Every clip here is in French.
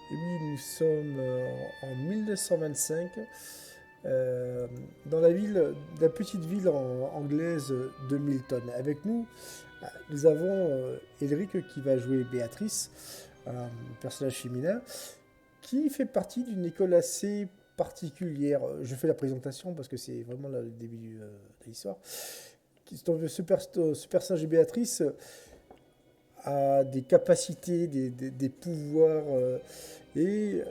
Et oui, nous sommes en 1925, dans la petite ville anglaise de Milton. Avec nous, nous avons Elric qui va jouer Béatrice, un personnage féminin, qui fait partie d'une école assez particulière. Je fais la présentation parce que c'est vraiment le début de l'histoire. Ce personnage de Béatrice a des capacités, des pouvoirs, et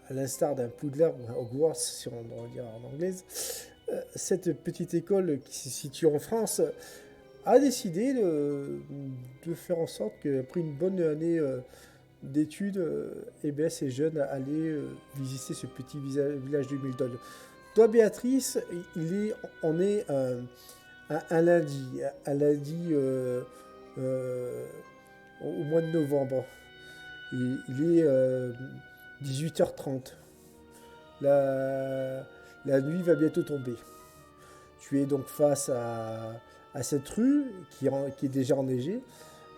à l'instar d'un Poudlard ou un Hogwarts, si on doit dire en anglaise, cette petite école qui se situe en France a décidé de faire en sorte qu'après une bonne année d'études, eh bien, ces jeunes allaient visiter ce petit village de Milton. Toi, Béatrice, on est un lundi, euh, au mois de novembre. Il est 18h30. La, la nuit va bientôt tomber. Tu es donc face à cette rue qui est déjà enneigée.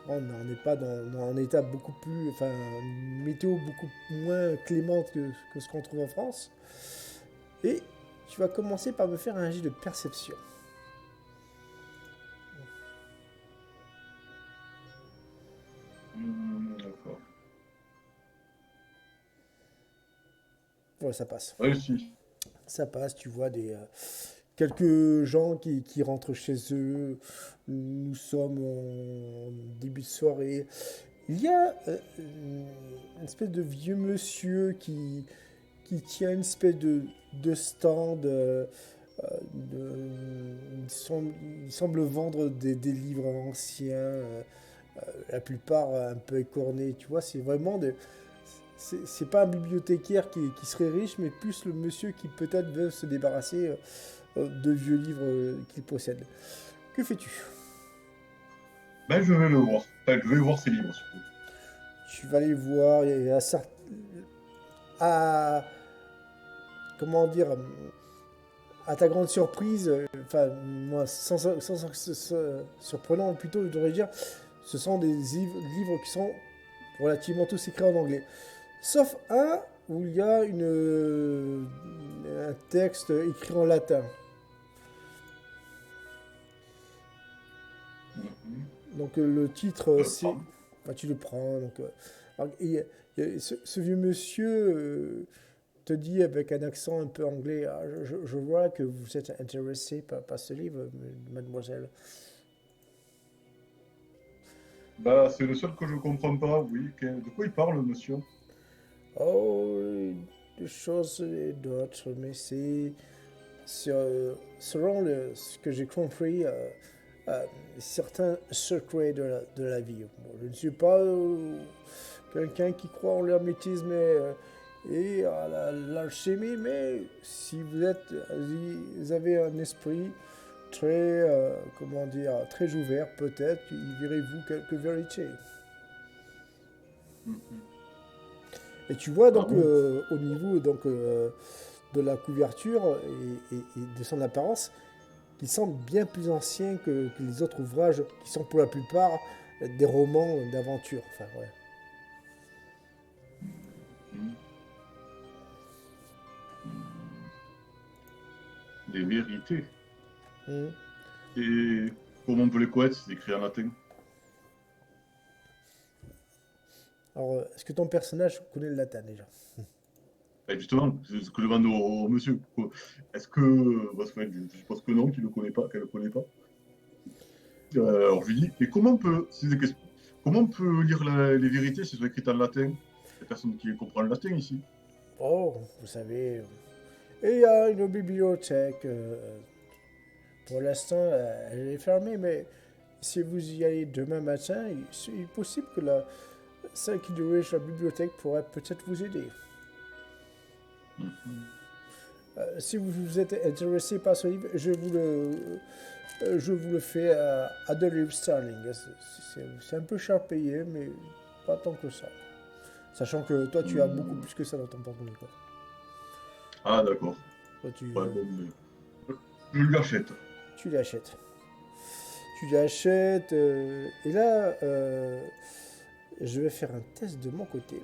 On n'est pas dans un état beaucoup plus, enfin, une météo beaucoup moins clémente que ce qu'on trouve en France. Et tu vas commencer par me faire un jet de perception. D'accord. Voilà, ça passe. Réussi. Ça passe, tu vois quelques gens qui rentrent chez eux. Nous sommes en début de soirée. Il y a une espèce de vieux monsieur qui tient une espèce de stand. Il semble vendre des livres anciens, la plupart un peu écornés. Tu vois, c'est vraiment c'est pas un bibliothécaire qui serait riche, mais plus le monsieur qui peut-être veut se débarrasser de vieux livres qu'il possède. Que fais-tu? Ben, je vais le voir. Enfin, je vais voir ses livres, surtout. Tu vas aller voir, il y a à, comment dire, à ta grande surprise, enfin, moi, surprenant plutôt, je devrais dire, ce sont des livres qui sont relativement tous écrits en anglais. Sauf un où il y a un texte écrit en latin. Mhm. Donc le titre, Je le c'est... prends. Enfin, tu le prends. Donc, alors, ce vieux monsieur te dit avec un accent un peu anglais, ah, je vois que vous êtes intéressé par ce livre, mademoiselle. Bah, c'est le seul que je comprends pas, oui. De quoi il parle, monsieur? Oh, des choses et d'autres, mais c'est selon ce que j'ai compris, euh, certains secrets de la vie. Bon, je ne suis pas quelqu'un qui croit en l'hermétisme et à l'alchimie, mais si vous avez un esprit très, comment dire, très ouvert, peut-être y verrez-vous quelques vérités. Mhm. Et tu vois Ah donc bon? au niveau de la couverture et de son apparence, qui semble bien plus ancien que les autres ouvrages, qui sont pour la plupart des romans d'aventure. Enfin, ouais. Mhm. Mhm. Des vérités. Mhm. Et comment on peut les connaître? C'est écrit en latin. Alors, est-ce que ton personnage connaît le latin déjà? Et justement, c'est ce que je demande au monsieur. Est-ce que, parce que je suppose que non, qu'il ne le connaît pas, qu'elle ne le connaît pas. Alors je lui dis, mais comment on peut lire les vérités si elles sont écrites en latin? Il n'y a personne qui comprend le latin ici. Oh, vous savez, il y a une bibliothèque. Pour l'instant, elle est fermée, mais si vous y allez demain matin, il est possible que celle qui dirige la bibliothèque pourrait peut-être vous aider. Mhm. Si vous êtes intéressé par ce livre, je vous le fais à 2 livres sterling. C'est un peu cher payé, mais pas tant que ça. Sachant que toi, tu as beaucoup plus que ça dans ton porte-monnaie, quoi. Ah, d'accord. Toi, Ouais, bon, mais je lui achète. tu l'achètes. Tu l'achètes. Et là, je vais faire un test de mon côté.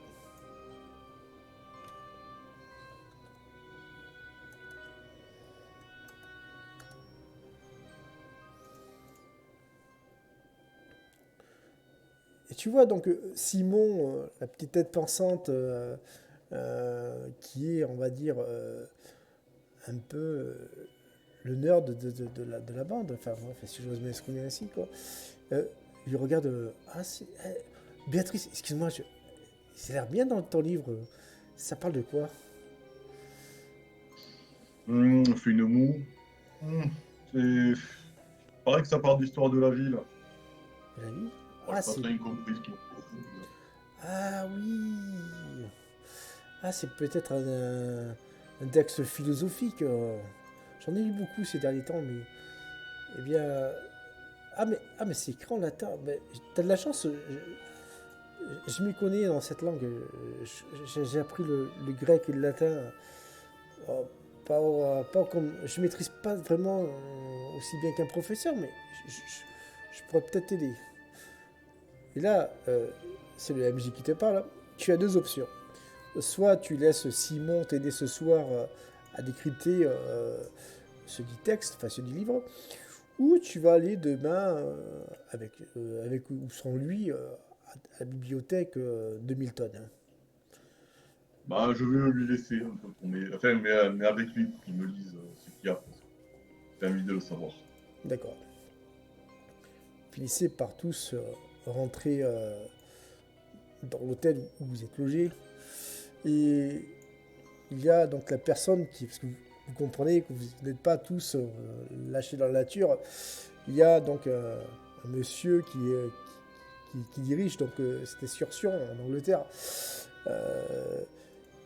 tu vois, donc Simon, la petite tête pensante, qui est, on va dire, un peu le nerd de la bande, enfin, bref, si j'ose m'exprimer ainsi, quoi. Euh, il regarde, Béatrice, excuse-moi, ça a l'air bien dans ton livre. Ça parle de quoi? On fait une moue. Hum, c'est pareil que ça part d'histoire de la ville. La vie? Moi, Ah, j'ai pas c'est. très bien compris ce qu'il Ah oui! Ah, c'est peut-être un texte philosophique. J'en ai lu beaucoup ces derniers temps, mais. Eh bien. Ah, mais c'est écrit en latin. Mais t'as de la chance, je m'y connais dans cette langue. J'ai appris le grec et le latin. euh, pas comme. Je maîtrise pas vraiment aussi bien qu'un professeur, mais je pourrais peut-être t'aider. Et là, c'est le MJ qui te parle, hein. Tu as deux options. Soit tu laisses Simon t'aider ce soir à décrypter ce dit texte, enfin ce dit livre, ou tu vas aller demain avec ou sans lui à la bibliothèque de Milton, hein. Bah, je vais lui laisser un peu enfin, mais avec lui pour qu'il me lise ce qu'il y a. Parce que j'ai envie de le savoir. D'accord. Finissez par tous rentrer dans l'hôtel où vous êtes logés. Et il y a donc la personne qui, parce que vous comprenez que vous n'êtes pas tous lâchés dans la nature, il y a donc un monsieur qui dirige donc cette excursion en Angleterre, euh,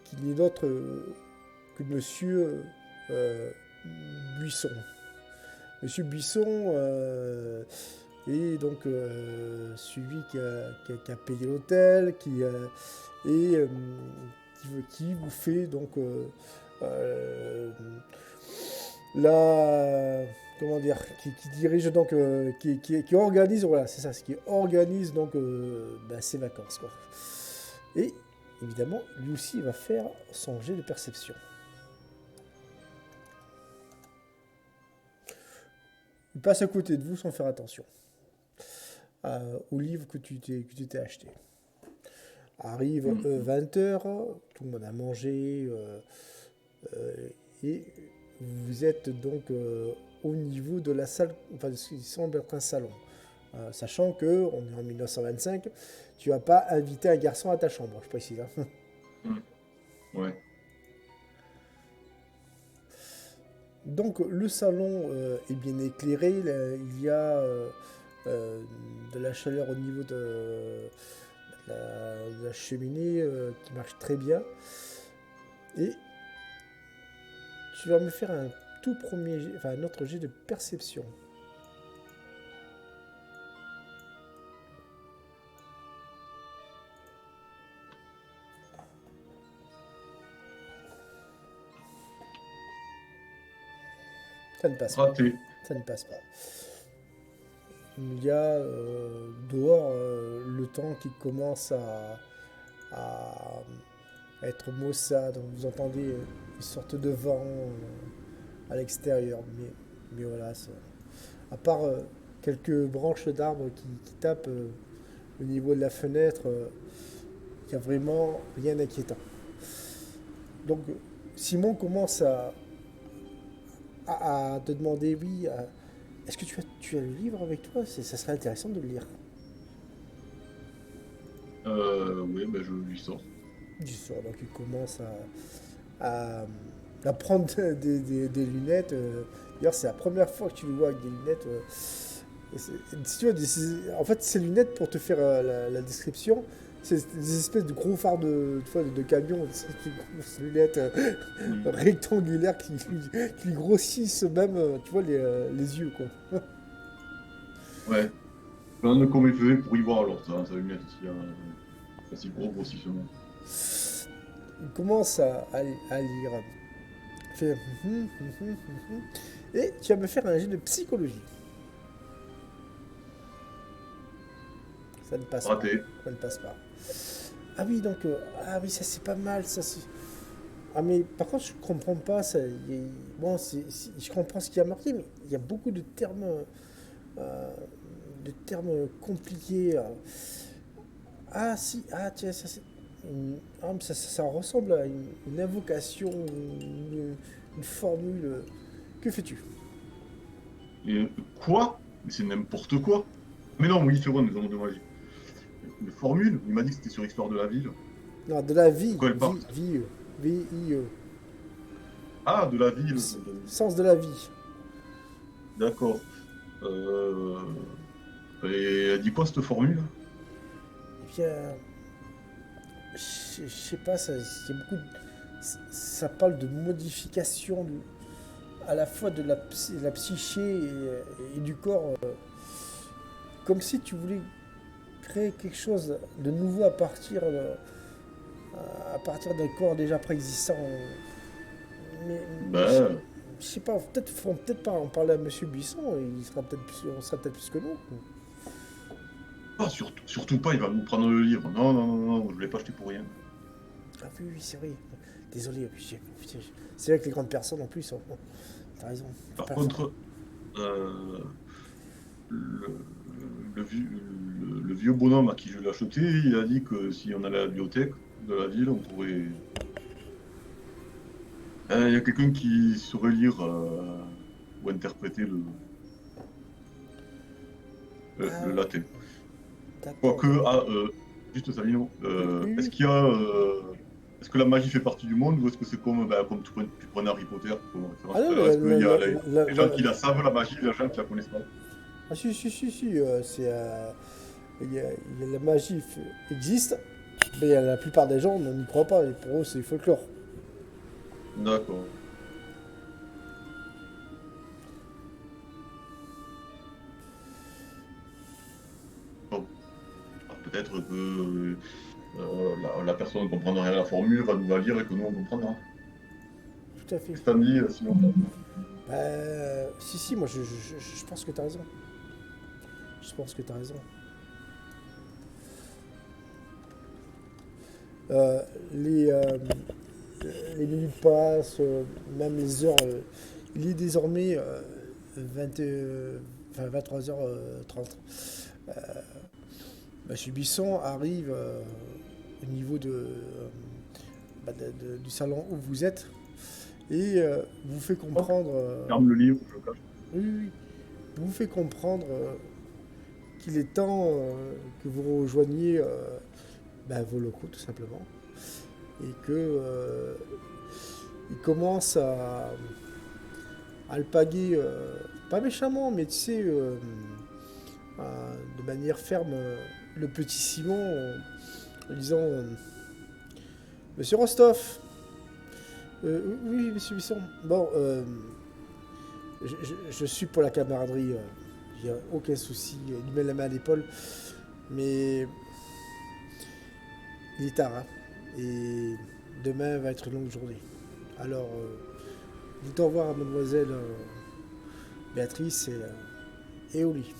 qui n'est d'autre que monsieur Buisson. Monsieur Buisson est donc celui qui a payé l'hôtel, et qui vous fait donc euh, la comment dire qui dirige donc qui organise, voilà, c'est ça, ce qui organise donc ses vacances, quoi. Et évidemment lui aussi il va faire son jet de perception. Il passe à côté de vous sans faire attention au livre que tu t'es acheté. Arrive Hum. 20 h, tout le monde a mangé, euh, et vous êtes donc au niveau de la salle, enfin ce qui semble être un salon. Sachant que on est en 1925, tu vas pas inviter un garçon à ta chambre, je précise, hein. Hum. Ouais. Donc le salon est bien éclairé, il y a euh, de la chaleur au niveau de la cheminée qui marche très bien. Et tu vas me faire un tout premier jet, enfin un autre jet de perception. Ça ne passe pas. Raté. Ça ne passe pas. Il y a dehors le temps qui commence à être maussade. Vous entendez une sorte de vent à l'extérieur. Mais voilà, à part quelques branches d'arbres qui tapent au niveau de la fenêtre, il n'y a vraiment rien d'inquiétant. Donc Simon commence à te demander, oui, est-ce que tu as le livre avec toi? Ça serait intéressant de le lire. Oui, ben je lui sors. Du soir, donc il commence à, à prendre des lunettes. D'ailleurs, c'est la première fois que tu le vois avec des lunettes. Si tu vois, en fait, ces lunettes, pour te faire la description, c'est des espèces de gros phares de camion, des grosses lunettes Hum. rectangulaires qui grossissent même, tu vois, les yeux, quoi. Ouais. Je me demande comment il faisait pour y voir alors, ça lumière aussi, aussi gros grossissement. Il commence à lire. Il fait, et tu vas me faire un jet de psychologie. Ça ne passe pas. Raté. Ça ne passe pas. Ah oui, donc, ah oui, ça c'est pas mal, ça c'est. Ah mais par contre, je comprends pas ça. Bon, je comprends ce qui a marqué, mais il y a beaucoup euh, de termes compliqués. Ah si, ah tiens, ça c'est... Ah, mais ça ressemble à une invocation, une formule. Que fais-tu? Et quoi? Mais c'est n'importe quoi. Mais non, oui, c'est vrai, nous avons de magie. Une formule? Il m'a dit que c'était sur l'histoire de la ville. Non, de la De vie, quoi elle parle? vie, V-I-E. Ah, de la ville. Sens de la vie. D'accord. Euh, Et elle dit quoi cette formule? Et puis, je sais pas, il y a beaucoup ça parle de modification à la fois de la psyché et du corps. Comme si tu voulais créer quelque chose de nouveau à partir d'un corps déjà préexistant. Mais Ben, je sais pas, faut peut-être pas en parler à Monsieur Buisson, on sera peut-être plus que nous. ah, surtout pas, il va nous prendre le livre. Non, non, non, non, je ne l'ai pas acheté pour rien. Ah oui, oui, c'est vrai. Désolé, c'est vrai que les grandes personnes en plus, bon, t'as raison. Faut Par pas faire. contre, euh, le, le vieux bonhomme à qui je l'ai acheté, il a dit que si on allait à la bibliothèque de la ville, on pourrait. Il y a quelqu'un qui saurait lire ou interpréter Ah, le latin. d'accord. Quoique, ah, juste Salino, Oui, oui, est-ce oui. qu'il y a. Est-ce que la magie fait partie du monde ou est-ce que c'est comme, bah, comme tu prenais Harry Potter comme Ah référence? non, Est-ce qu'il y a les gens qui la- la savent, la magie, et les gens qui la connaissent pas? ah si, si, si, si, la magie existe, mais la plupart des gens n'y croient pas, et pour eux c'est folklore. D'accord. Bon, alors peut-être que la personne ne comprendra rien à la formule, va nous la lire et que nous on comprendra. Tout à fait. Qu'est-ce que t'en dis sinon? Bah, si, si, moi je pense que t'as raison. Je pense que t'as raison. Euh, les, euh, les minutes passent, même les heures. Il est désormais 20, enfin, 23h30. Monsieur Bisson arrive au niveau du salon où vous êtes et vous fait Hop, comprendre. ferme le livre, je le cache. Oui, oui, oui. Vous fait comprendre qu'il est temps que vous rejoigniez vos locaux tout simplement et que il commence à alpaguer, pas méchamment, mais tu sais, de manière ferme, le petit Simon en disant Monsieur Rostov, oui, monsieur Bisson, bon, je suis pour la camaraderie, il n'y a aucun souci, il met la main à l'épaule, mais il est tard, hein, et demain va être une longue journée. Alors, dites au revoir à mademoiselle Béatrice et au lit.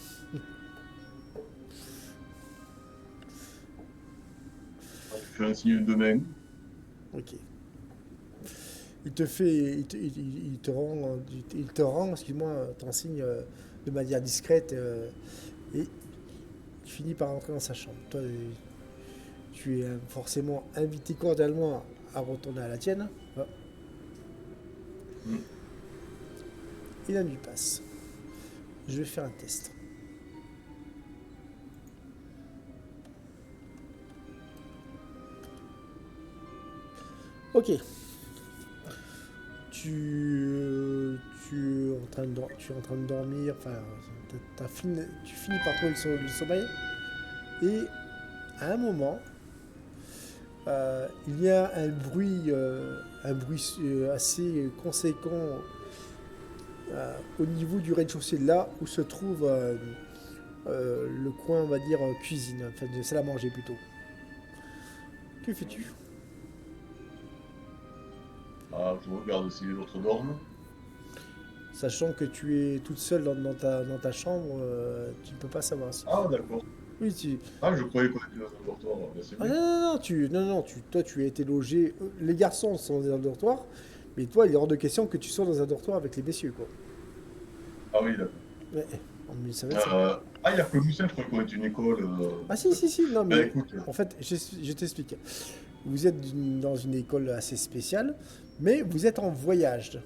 Ah, tu fais un signe de main. Ok. Il te rend, excuse-moi, ton signe de manière discrète et tu finis par rentrer dans sa chambre. Toi, tu es forcément invité cordialement à retourner à la tienne. Ah. Hmm. Et la nuit passe. Je vais faire un test. Ok. Tu es en train de dormir. Enfin, tu finis par trouver le sommeil. Et à un moment, il y a un bruit assez conséquent au niveau du rez-de-chaussée, là où se trouve le coin, on va dire, cuisine, enfin de salle à manger plutôt. Que fais-tu? Ah, je regarde si les autres dorment. Sachant que tu es toute seule dans ta chambre, tu ne peux pas savoir si. Ah, d'accord. Oui, tu. Ah, je croyais qu'on était dans un dortoir. Ben, c'est Ah bien. non, non, non, toi, tu as été logé. Les garçons sont dans un dortoir, mais toi, il est hors de question que tu sois dans un dortoir avec les messieurs, quoi. Ah oui, d'accord. Ouais. En 1925. Ah, il y a que Lucien, je crois qu'on est une école. Ah si, non Ben mais écoute, en fait, je t'explique. Vous êtes dans une école assez spéciale, mais vous êtes en voyage.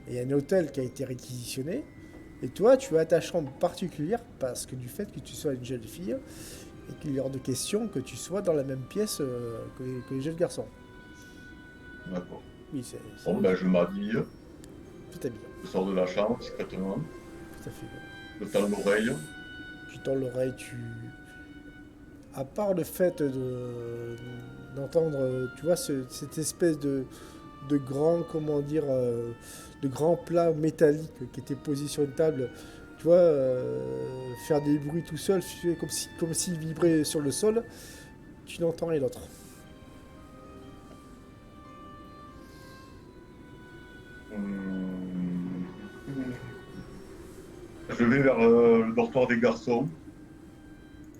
Et il y a un hôtel qui a été réquisitionné. Et toi, tu as ta chambre particulière parce que du fait que tu sois une jeune fille et qu'il est hors de question que tu sois dans la même pièce que les jeunes garçons. d'accord. Oui, c'est Bon, ben je m'habille, tout à bien. je sors de la chambre discrètement, Tout à fait. je tends l'oreille. Tu tends l'oreille, tu. À part le fait d'entendre, tu vois, cette espèce de grand, comment dire, de grand plat métallique qui était posé sur une table, tu vois, faire des bruits tout seul, comme s'il vibrait sur le sol, tu n'entends rien d'autre. Hum, Je vais vers le dortoir des garçons.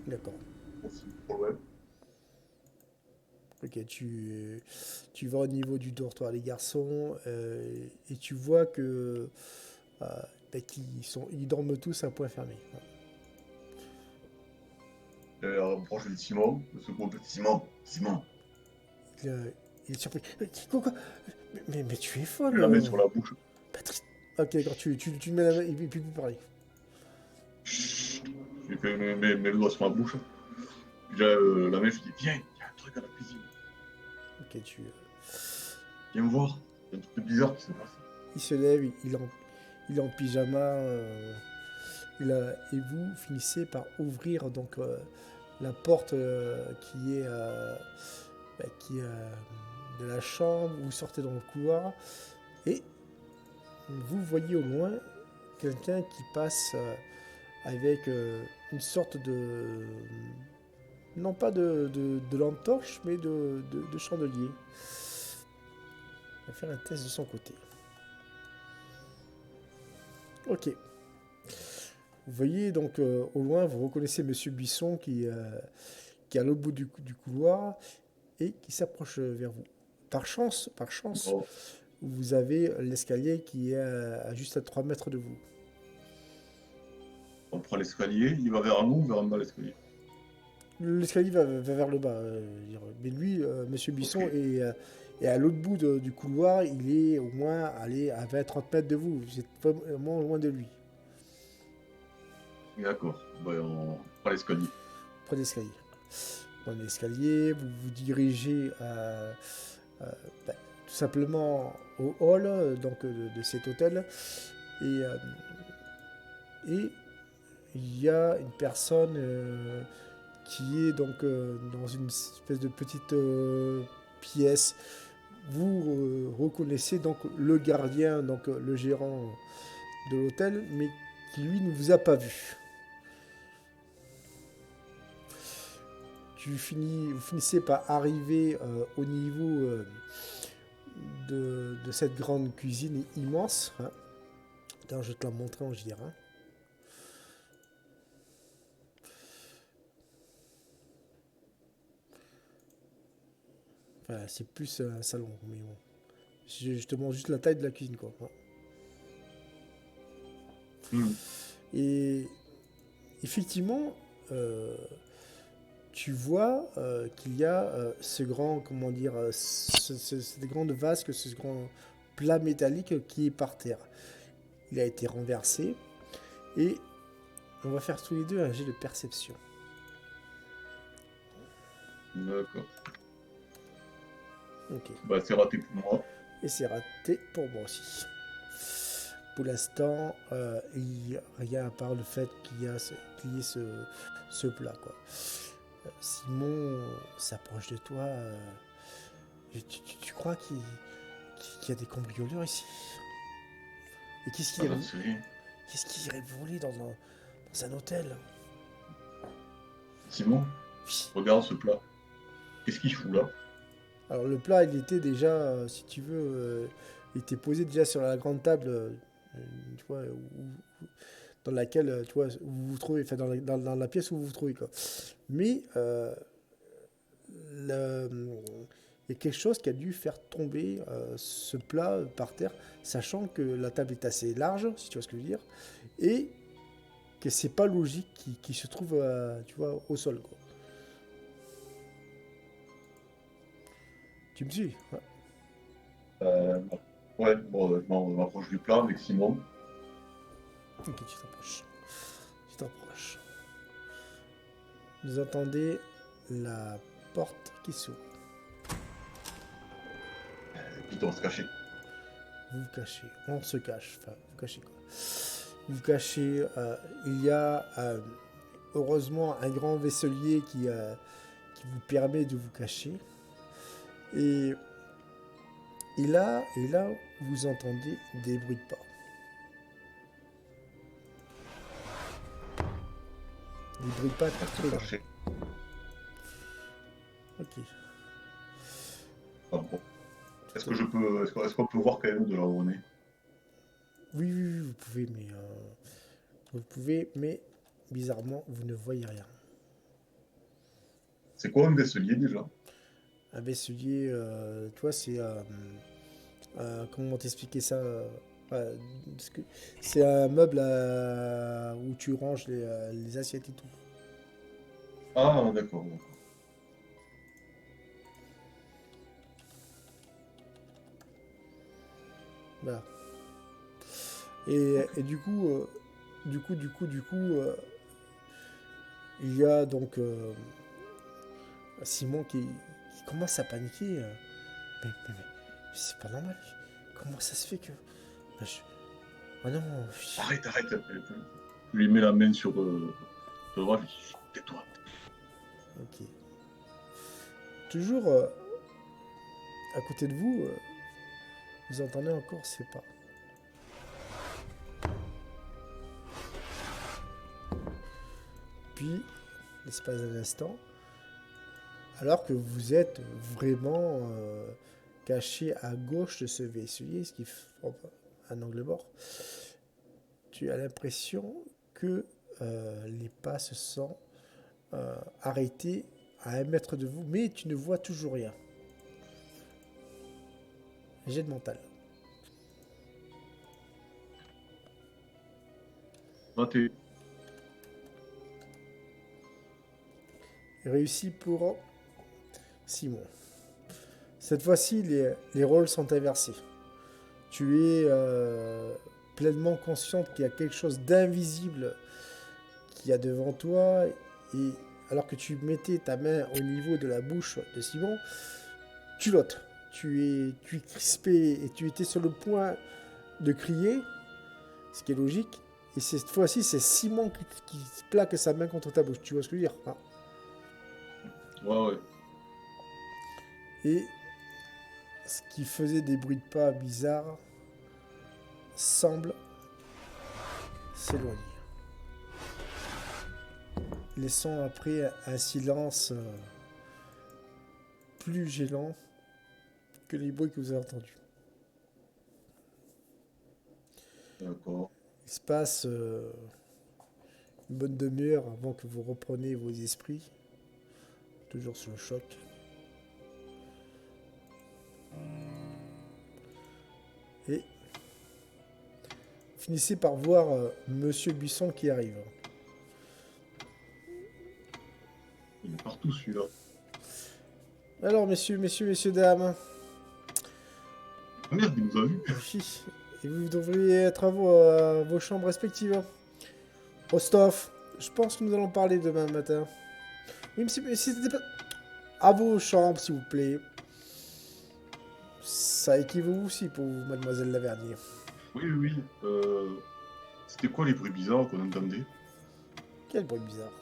D'accord. Aussi, trop loin. Ok, tu vas au niveau du dortoir des garçons et tu vois que euh, ils dorment tous à point fermé. Je rapproche de Simon, le second petit Simon. Simon, Il est surpris. Quoi? Mais tu es je folle, la mets sur la bouche. Patrice. Ok, d'accord, tu mets la main, il ne peut plus parler. Chut. J'ai fait mes doigts sur ma bouche. J'ai la main, je dis viens, il y a un truc à la cuisine. Ok, Viens me voir. Il y a un truc de bizarre qui se passe. il se lève, il est en pyjama. Et vous finissez par ouvrir donc la porte qui est de la chambre. Vous sortez dans le couloir et vous voyez au loin quelqu'un qui passe avec une sorte de non pas de lampe torche, mais de chandelier. Il va faire un test de son côté. Ok. Vous voyez donc au loin, vous reconnaissez Monsieur Buisson qui est à l'autre bout du couloir et qui s'approche vers vous. Par chance, Bon, vous avez l'escalier qui est juste à 3 mètres de vous. on prend l'escalier, il va vers en haut ou vers en bas l'escalier. L'escalier va vers le bas. Mais lui, Monsieur Ok, Buisson, est à l'autre bout du couloir. Il est au moins allé à 20-30 mètres de vous. Vous êtes vraiment loin de lui. d'accord. Ben, on prend l'escalier. Prenez l'escalier. Prenez l'escalier, vous vous dirigez bah, tout simplement au hall donc, de cet hôtel. Et, euh, et il y a une personne qui est donc dans une espèce de petite pièce. Vous reconnaissez donc le gardien, donc le gérant de l'hôtel, mais qui lui ne vous a pas vu. Vous finissez par arriver au niveau de cette grande cuisine immense. Hein. Attends, je vais te la montrer en JR. Hein. Enfin, c'est plus un salon, mais bon. Je te montre juste la taille de la cuisine, quoi. Hmm. Et effectivement, euh, tu vois qu'il y a ce grand, comment dire, cette grande vasque, ce grand plat métallique qui est par terre. Il a été renversé et on va faire tous les deux un jet de perception. D'accord. Ok. Bah, c'est raté pour moi. Et c'est raté pour moi aussi. Pour l'instant, il n'y a rien à part le fait qu'il y ait ce plat. Quoi. Simon s'approche de toi. Tu crois qu'il y a des cambrioleurs ici? Et Ah, j'en sais rien. qu'est-ce qui irait voler dans un hôtel? Simon, Oui. regarde ce plat. Qu'est-ce qu'il fout là? Alors le plat, il était déjà, si tu veux, il était posé déjà sur la grande table, tu vois, dans laquelle, tu vois, où vous vous trouvez, enfin dans la pièce où vous vous trouvez, quoi. Mais il y a quelque chose qui a dû faire tomber ce plat par terre, sachant que la table est assez large, si tu vois ce que je veux dire. Et que c'est pas logique qui se trouve, tu vois, au sol, quoi. Tu me suis? Ouais. Euh, ouais, bon, je m'approche du plat avec Simon. Ok, tu t'approches. Tu t'approches. Vous entendez la porte qui s'ouvre. Et puis on va se cacher. Vous vous cachez. On se cache. Enfin, vous cachez quoi? Vous vous cachez. Il y a heureusement un grand vaisselier qui vous permet de vous cacher. Et, et là, vous entendez des bruits de pas. Des bruits de pas On va se très loin. cacher. Ok. Enfin, bon. Est-ce qu'on peut voir quand même de là où on est? Oui, oui, oui, vous pouvez, mais bizarrement, vous ne voyez rien. C'est quoi un vaisselier déjà? Un vaisselier, toi, c'est comment t'expliquer ça ouais, parce que c'est un meuble où tu ranges les assiettes et tout. Ah, d'accord, d'accord. Voilà. Ok. Et il y a donc Simon qui commence à paniquer. Mais c'est pas normal. Comment ça se fait que. Ben, ah non. Arrête, arrête. Je lui mets la main sur le bras, je lui dis, chut, tais-toi. Ok. Toujours à côté de vous, vous entendez encore ces pas. Puis, l'espace d'un instant, alors que vous êtes vraiment caché à gauche de ce vaisselier, ce qui forme un angle mort, tu as l'impression que les pas se sont arrêtés à 1 mètre de vous, mais tu ne vois toujours rien. Jet de mental. Raté. Réussi pour Simon. Cette fois-ci, les rôles sont inversés. Tu es pleinement consciente qu'il y a quelque chose d'invisible qu'il y a devant toi, et alors que tu mettais ta main au niveau de la bouche de Simon, tu l'ôtes. Tu es crispé et tu étais sur le point de crier, ce qui est logique. Et cette fois-ci, c'est Simon qui plaque sa main contre ta bouche. Tu vois ce que je veux dire, hein? Ouais, ouais. Et ce qui faisait des bruits de pas bizarres semble s'éloigner, laissant après un silence plus gênant que les bruits que vous avez entendus. D'accord. Il se passe une bonne demi-heure avant que vous repreniez vos esprits, toujours sous le choc. Et finissez par voir Monsieur Buisson qui arrive. Il est partout celui-là. Alors, messieurs, dames, Ah merde, il nous a vus. oui, et vous devriez être à vos chambres respectives. Rostov, je pense que nous allons parler demain matin. Oui, mais c'était pas... À vos chambres, s'il vous plaît. Ça équivaut aussi pour vous, mademoiselle Lavernier. Oui, oui, oui. C'était quoi les bruits bizarres qu'on entendait? Quel bruit bizarre.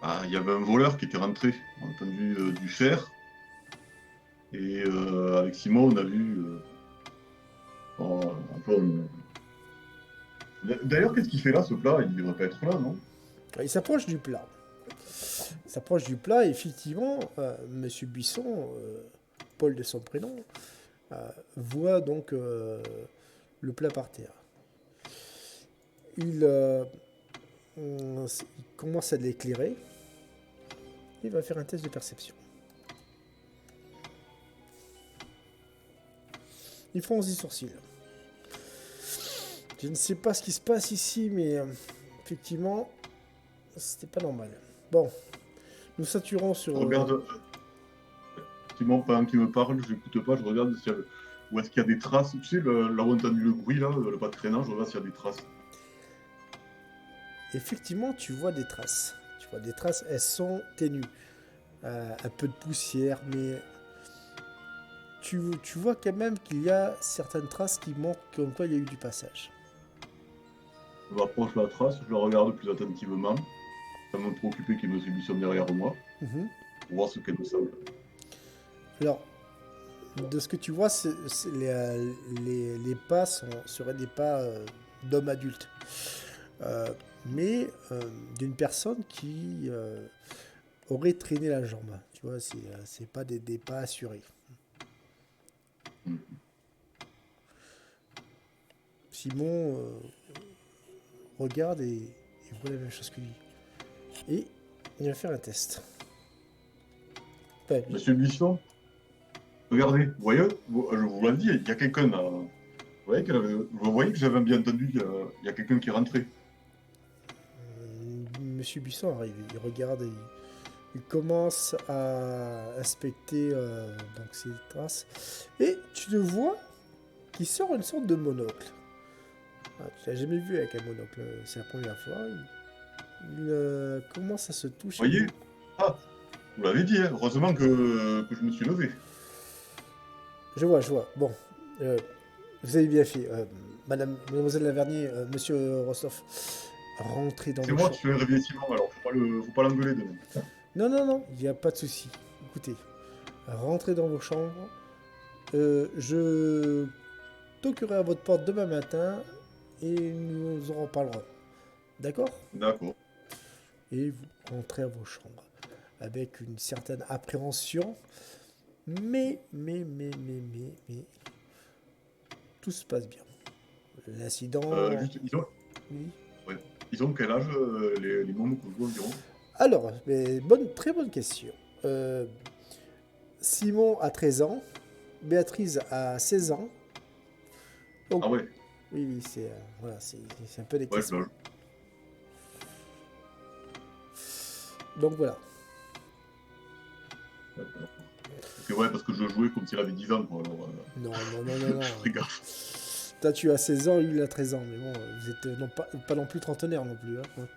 Ah, il y avait un voleur qui était rentré. On a entendu du fer. Et avec Simon, on a vu. Un peu, d'ailleurs, qu'est-ce qu'il fait là, ce plat? Il ne devrait pas être là, non? Il s'approche du plat. Il s'approche du plat et effectivement, Monsieur Buisson, Paul de son prénom, voit donc le plat par terre. Il commence à l'éclairer. Il va faire un test de perception. Il fronce les sourcils. Je ne sais pas ce qui se passe ici, mais effectivement, c'était pas normal. Bon, nous saturons Je sur... regarde, effectivement, pendant qu'il me parle, je n'écoute pas, je regarde où est-ce qu'il y a des traces. Tu sais, là où on a entendu le bruit, là, le pas de traînage, je regarde s'il y a des traces. Effectivement, tu vois des traces. Tu vois des traces, elles sont ténues. Un peu de poussière, mais tu vois quand même qu'il y a certaines traces qui montrent comme quoi il y a eu du passage. Je m'approche la trace, je la regarde plus attentivement, sans me préoccuper qu'il y ait M. Buisson derrière moi, Mhm. pour voir ce qu'elle me semble. Alors, de ce que tu vois, les pas seraient des pas d'hommes adultes. Euh, mais d'une personne qui aurait traîné la jambe. Tu vois, c'est pas des pas assurés. Hmm. Simon regarde et voit la même chose que lui. Et il va faire un test. Enfin, Monsieur Buisson, regardez, vous voyez, je vous l'ai dit, il y a quelqu'un là. Vous voyez que j'avais bien entendu, il y a quelqu'un qui est rentré. Monsieur Buisson arrive, il regarde et il commence à inspecter donc ses traces. Et tu le vois qui sort une sorte de monocle. Ah, tu l'as jamais vu avec un monocle, c'est la première fois. Il commence à se Vous toucher. voyez? Ah, vous l'avez dit, hein, heureusement que je me suis levé. Je vois. Bon, euh, vous avez bien fait. Mademoiselle Lavernier, monsieur Rostov, rentrez dans C'est vos moi chambres. qui suis réveillé Simon, alors faut pas l'engueuler demain. Non, il n'y a pas de souci. Écoutez, rentrez dans vos chambres. Je toquerai à votre porte demain matin et nous en reparlerons. D'accord? D'accord. Et vous rentrez à vos chambres avec une certaine appréhension. Mais, tout se passe bien. L'incident... Juste, Oui. ouais. Ils ont quel âge, les mômes qu'on joue environ? Alors, très bonne question. Euh, Simon a 13 ans, Béatrice a 16 ans. Donc, Ah ouais, oui, c'est un peu des ouais, je classements. l'âge. Donc voilà. D'accord. Ok, ouais, parce que je jouais comme s'il avait 10 ans, quoi. Alors, je Non. ferai gaffe. Toi, tu as 16 ans, lui, il a 13 ans. Mais bon, vous êtes pas non plus trentenaire non plus. Hein.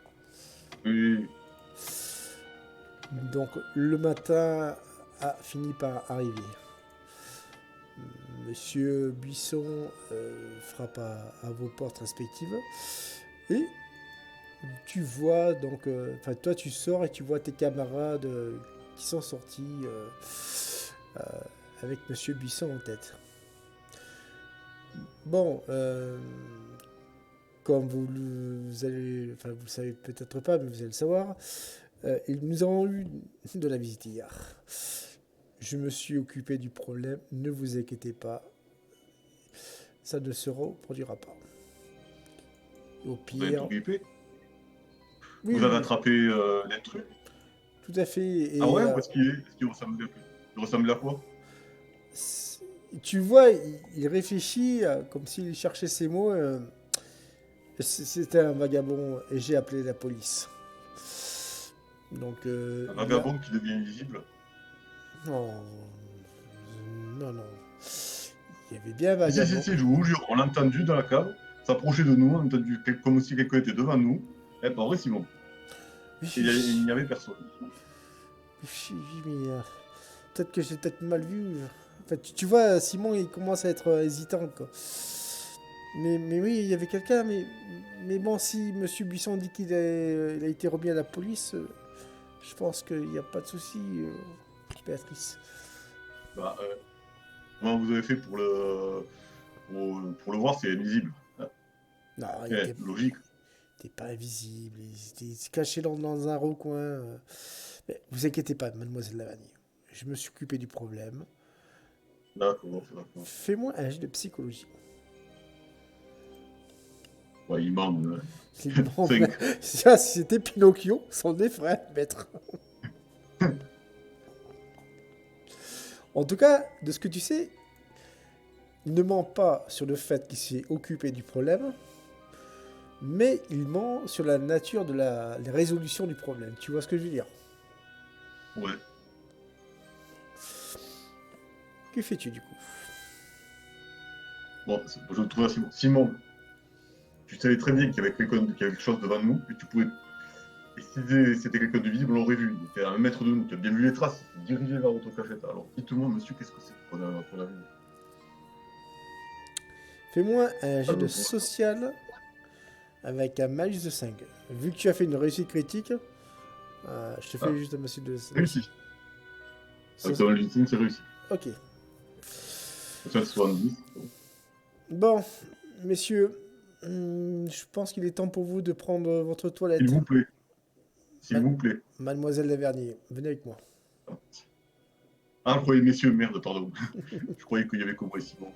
Oui, Donc, le matin a fini par arriver. Monsieur Buisson frappe à vos portes respectives. Et tu vois, donc, toi, tu sors et tu vois tes camarades qui sont sortis euh, avec Monsieur Buisson en tête. Bon, comme vous le savez peut-être pas, mais vous allez le savoir, nous avons eu de la visite hier. Je me suis occupé du problème, ne vous inquiétez pas, ça ne se reproduira pas. Au vous avez pire, tout grippé. oui, Vous avez oui, attrapé l'intrus. tout à fait. Ah Et ouais, où est-ce qu'il est? Est-ce qu'il ressemble à quoi? Il ressemble à quoi? tu vois, il réfléchit comme s'il cherchait ses mots. C'était un vagabond et j'ai appelé la police. Donc, Un il a... vagabond qui devient invisible. Non, non. Il y avait bien un Si, vagabond. je vous jure, on l'a entendu dans la cave, s'approcher de nous, on a entendu comme si quelqu'un était devant nous. Eh, pas vrai, Simon. Oui, Il n'y avait personne. mais peut-être que j'ai peut-être mal vu. En fait, tu vois, Simon, il commence à être hésitant, quoi. Mais oui, il y avait quelqu'un, mais bon, si Monsieur Buisson dit il a été remis à la police, je pense qu'il n'y a pas de souci, Béatrice. Bah, comment vous avez fait pour le voir, c'est invisible. Ah, Non, logique. il était pas invisible, il se cachait dans un recoin. Mais vous inquiétez pas, mademoiselle Lavanie. Je me suis occupé du problème. D'accord. Fais-moi un jet de psychologie. Ouais, il ment. Bon, 5. ça, si c'était Pinocchio, son nez ferait maître. En tout cas, de ce que tu sais, il ne ment pas sur le fait qu'il s'est occupé du problème. mais il ment sur la nature de la résolution du problème. Tu vois ce que je veux dire? Ouais. Que fais-tu du coup? Bon, je le trouve assez bon. Simon, tu savais très bien qu'il y avait quelqu'un, qu'il y avait quelque chose devant nous, et tu pouvais. Et si c'était quelqu'un de visible, on l'aurait vu. Il était à 1 mètre de nous. Tu as bien vu les traces. Il s'est dirigé vers votre cachette. Alors, dites-moi, monsieur, qu'est-ce que c'est qu'on a vu? Fais-moi un Ah, jet de social avec un malus de 5. Vu que tu as fait une réussite critique, je te fais ah, juste un malus de... réussi. Avec So- ton légitime, c'est réussi. Ok. Social 70. Bon, messieurs, je pense qu'il est temps pour vous de prendre votre S'il toilette. vous plaît. S'il Ma- vous plaît. Mademoiselle Lavernier, venez avec moi. Ah, je croyais, messieurs, merde, pardon. Je croyais qu'il y avait que moi et Simon.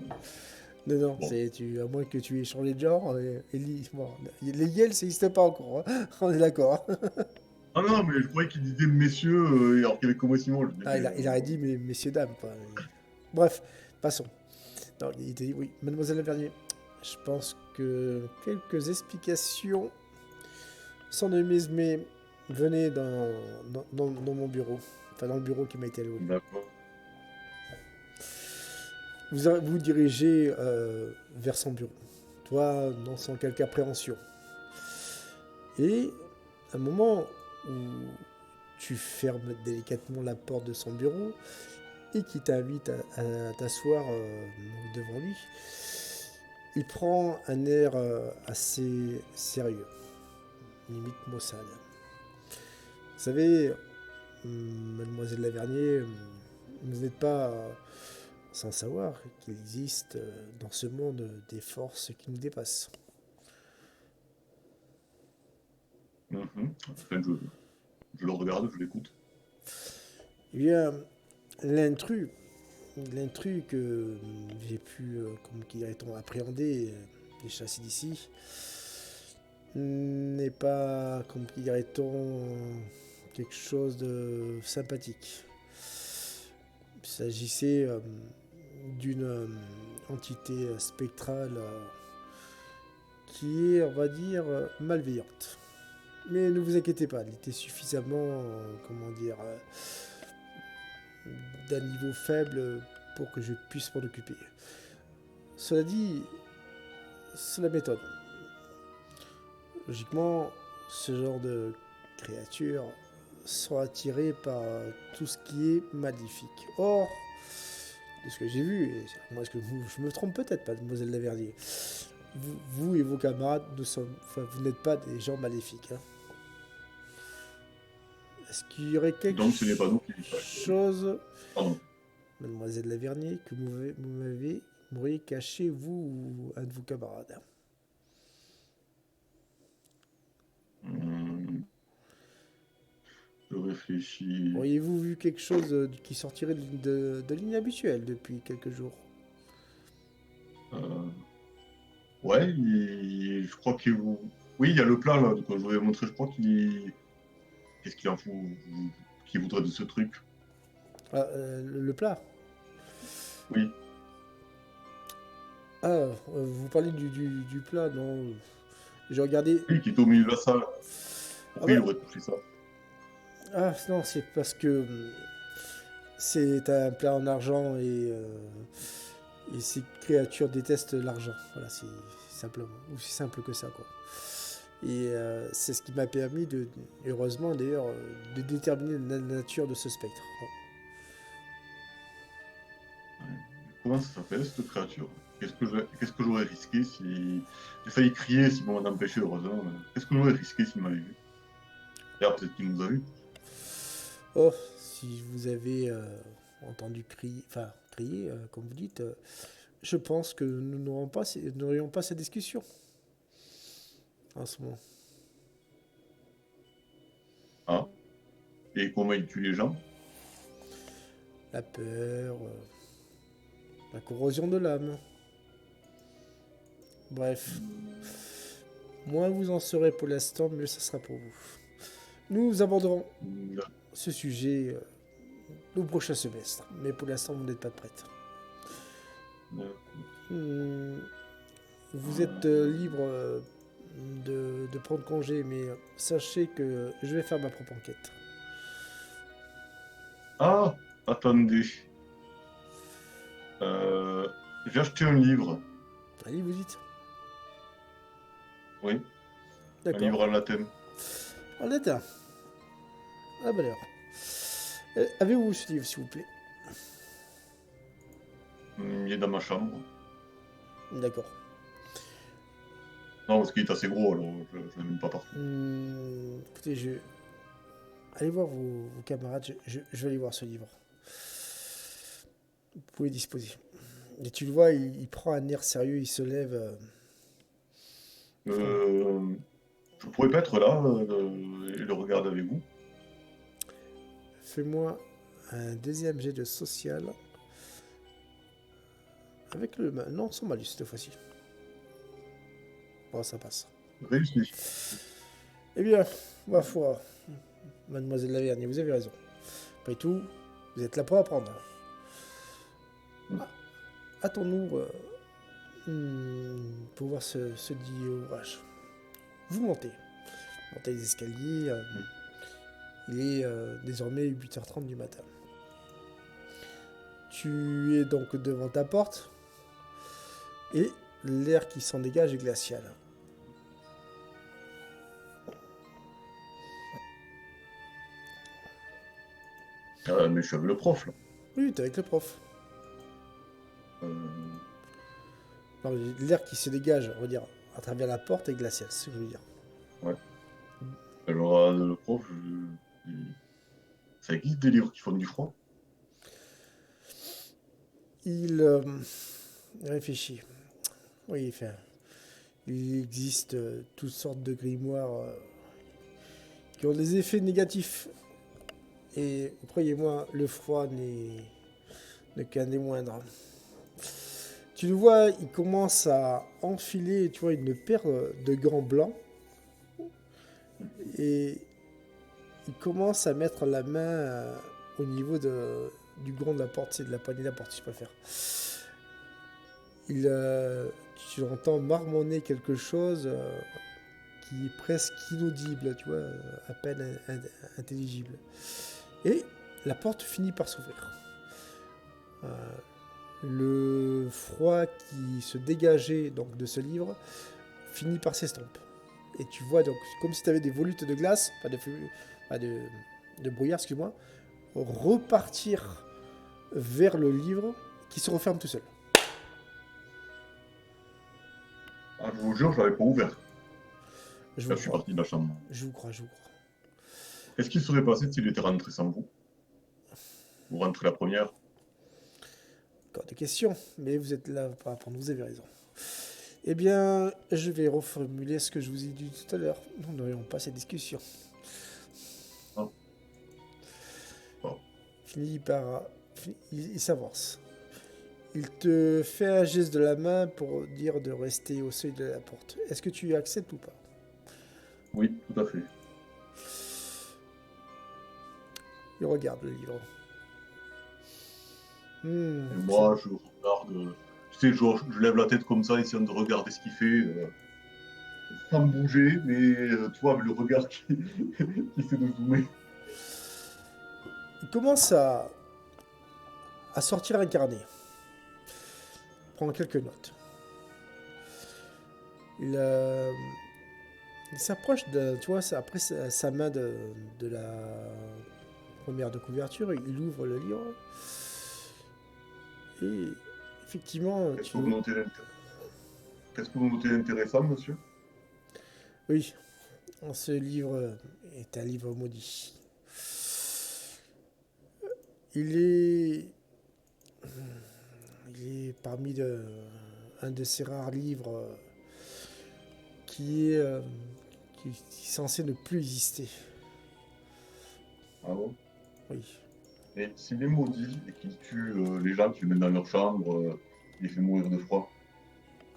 Non, non, Bon. à moins que tu aies changé de genre. Bon, les Yels, ça n'existe pas encore. Hein. On est d'accord. Hein. Ah non, mais je croyais qu'il disait messieurs, alors qu'il y avait que moi et Simon. Je disais, Ah, il aurait dit messieurs, dames, quoi. Bref, passons. Non, il t'a dit oui, Mademoiselle Lavernier. Je pense que quelques explications sont de mise, mais venez dans mon bureau. Enfin, dans le bureau qui m'a été alloué. d'accord. Vous dirigez vers son bureau. Toi, non sans quelque appréhension. Et à un moment où tu fermes délicatement la porte de son bureau et qui t'invite à t'asseoir devant lui, il prend un air assez sérieux, limite maussade. Vous savez, mademoiselle Lavernier, vous n'êtes pas sans savoir qu'il existe dans ce monde des forces qui nous dépassent. Mhm. Enfin, je le regarde, je l'écoute. Eh bien, l'intrus, l'intrus que j'ai pu, comme dirait-on, appréhender et chasser d'ici, n'est pas, comme dirait-on, quelque chose de sympathique. Il s'agissait d'une entité spectrale qui est, on va dire, malveillante. Mais ne vous inquiétez pas, elle était suffisamment, comment dire, d'un niveau faible pour que je puisse m'en occuper. Cela dit, cela m'étonne. Logiquement, ce genre de créatures sont attirées par tout ce qui est maléfique. Or, de ce que j'ai vu, et moi, est-ce que je me trompe peut-être, mademoiselle Lavernier, vous et vos camarades, vous n'êtes pas des gens maléfiques. Hein. Est-ce qu'il y aurait quelque Donc, ce n'est pas nous qui. chose, Pardon. mademoiselle Lavernier, que m'auriez caché, vous ou un de vos camarades? Hum, je réfléchis. Auriez-vous vu quelque chose qui sortirait de l'inhabituel depuis quelques jours? Euh, ouais, je crois qu'il. Oui, il y a le plat là, que je vous ai montré. Je crois qu'il. Qu'est-ce qu'il en fout? Qui voudrait de ce truc? Ah, le plat. Oui. Ah, vous parlez du plat, non? J'ai regardé. Oui, qui est au milieu de la salle. Ah Pourquoi il bah, aurait touché ça? ah non, c'est parce que c'est un plat en argent et ces créatures détestent l'argent. Voilà, c'est simplement aussi simple que ça, quoi. Et c'est ce qui m'a permis heureusement d'ailleurs, de déterminer la nature de ce spectre. Comment ça s'appelle cette créature? Qu'est-ce que j'aurais risqué si. J'ai failli crier si on m'en empêché, heureusement. Qu'est-ce que j'aurais risqué s'il m'avait vu? D'ailleurs, peut-être qu'il nous a vus. Oh, si vous avez entendu crier, comme vous dites, je pense que nous n'aurions pas cette discussion en ce moment. Ah. Et comment il tue les gens? La peur, la corrosion de l'âme. Bref, moins vous en saurez pour l'instant, mieux ça sera pour vous. Nous aborderons Hmm, ce sujet au prochain semestre, mais pour l'instant vous n'êtes pas prête. d'accord. Hmm, vous êtes Euh, libre de prendre congé, mais sachez que je vais faire ma propre enquête. Ah, attendez. Euh, j'ai acheté un livre. Allez, vous dites. Oui, un D'accord. livre en latin. En latin. À la bonne heure. Avez-vous ce livre, s'il vous plaît? Il est dans ma chambre. D'accord. Non, parce qu'il est assez gros, alors je ne l'ai même pas partout. Écoutez, allez voir vos camarades, je vais aller voir ce livre. Vous pouvez disposer. Et tu le vois, il prend un air sérieux, il se lève. Fran- Euh, je pourrais pas être là et le regarder avec vous. Fais-moi un deuxième jet de social. Avec le. Non, sans malus cette fois-ci. Bon, ça passe. Réussi. Eh bien, ma foi, mademoiselle Lavergne, vous avez raison. Après tout, vous êtes là pour apprendre. Ah, hâtons-nous pouvoir se dire ouvrage. Vous montez les escaliers. Il est désormais 8h30 du matin. Tu es donc devant ta porte et l'air qui s'en dégage est glacial. Mais je suis avec le prof, là. Oui, t'es avec le prof. Euh, Non, l'air qui se dégage, on va dire, à travers la porte est glacial, c'est ce que je veux dire. ouais. Alors, le prof, ça existe des livres qui font du froid? Il réfléchit. Oui, enfin, il existe toutes sortes de grimoires qui ont des effets négatifs. Et croyez-moi, le froid n'est qu'un des moindres. Tu le vois, il commence à enfiler, tu vois, une paire de gants blancs et il commence à mettre la main au niveau du gant de la porte, c'est de la poignée de la porte, si je préfère. Il, tu entends marmonner quelque chose qui est presque inaudible, tu vois, à peine intelligible. Et la porte finit par s'ouvrir. Euh, le froid qui se dégageait donc de ce livre finit par s'estomper. Et tu vois donc comme si tu avais des volutes de glace, de brouillard, excuse-moi, repartir vers le livre qui se referme tout seul. Ah, je vous jure, je l'avais pas ouvert. Je Là, vous je suis crois, parti de la chambre. je vous crois, je vous crois. Qu'est-ce qui serait passé s'il était rentré sans vous? Vous rentrez la première? Encore des questions, mais vous êtes là pour apprendre, vous avez raison. Eh bien, je vais reformuler ce que je vous ai dit tout à l'heure. Nous n'aurions pas cette discussion. Ah, bon. Finit par. Il s'avance. Il te fait un geste de la main pour dire de rester au seuil de la porte. Est-ce que tu acceptes ou pas? Oui, tout à fait. Il regarde le livre. Et C'est moi, je regarde. Tu sais, je lève la tête comme ça, essayant de regarder ce qu'il fait, sans bouger, mais tu vois, avec le regard qui, qui essaie de zoomer. Il commence à sortir un carnet. Prendre quelques notes. Il, il s'approche de, tu vois, après sa main de la première de couverture, il ouvre le livre et effectivement, Qu'est-ce que vous notez Qu'est-ce que vous notez d'intéressant, monsieur? oui, ce livre est un livre maudit. Il est, il est parmi un de ces rares livres qui est, euh, qui est censé ne plus exister. Ah bon? Oui. Et s'il est maudit et qu'il tue les gens qui le mettent dans leur chambre, il les fait mourir de froid.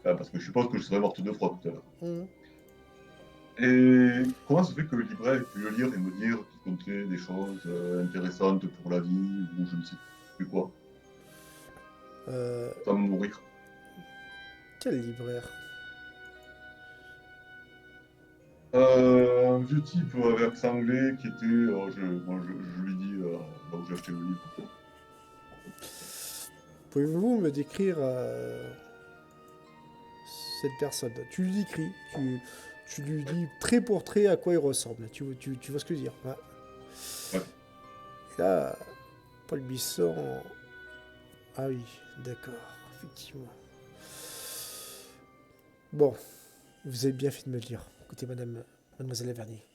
Ah, parce que je suppose que je serais morte de froid tout à l'heure. Mhm. Et comment ça se fait que le libraire ait pu le lire et me dire qu'il contenait des choses intéressantes pour la vie ou je ne sais plus quoi, Euh, sans me mourir? quel libraire? Un vieux type avec accent anglais qui était. Je lui dis là où j'ai acheté le livre. Pouvez-vous me décrire cette personne? Tu lui décris, tu lui dis trait pour trait à quoi il ressemble. Tu vois ce que je veux dire? Ouais. Ouais. Et là, Paul Bisson. Ah oui, d'accord, effectivement. Bon, vous avez bien fait de me le dire. Écoutez, mademoiselle Lavernier,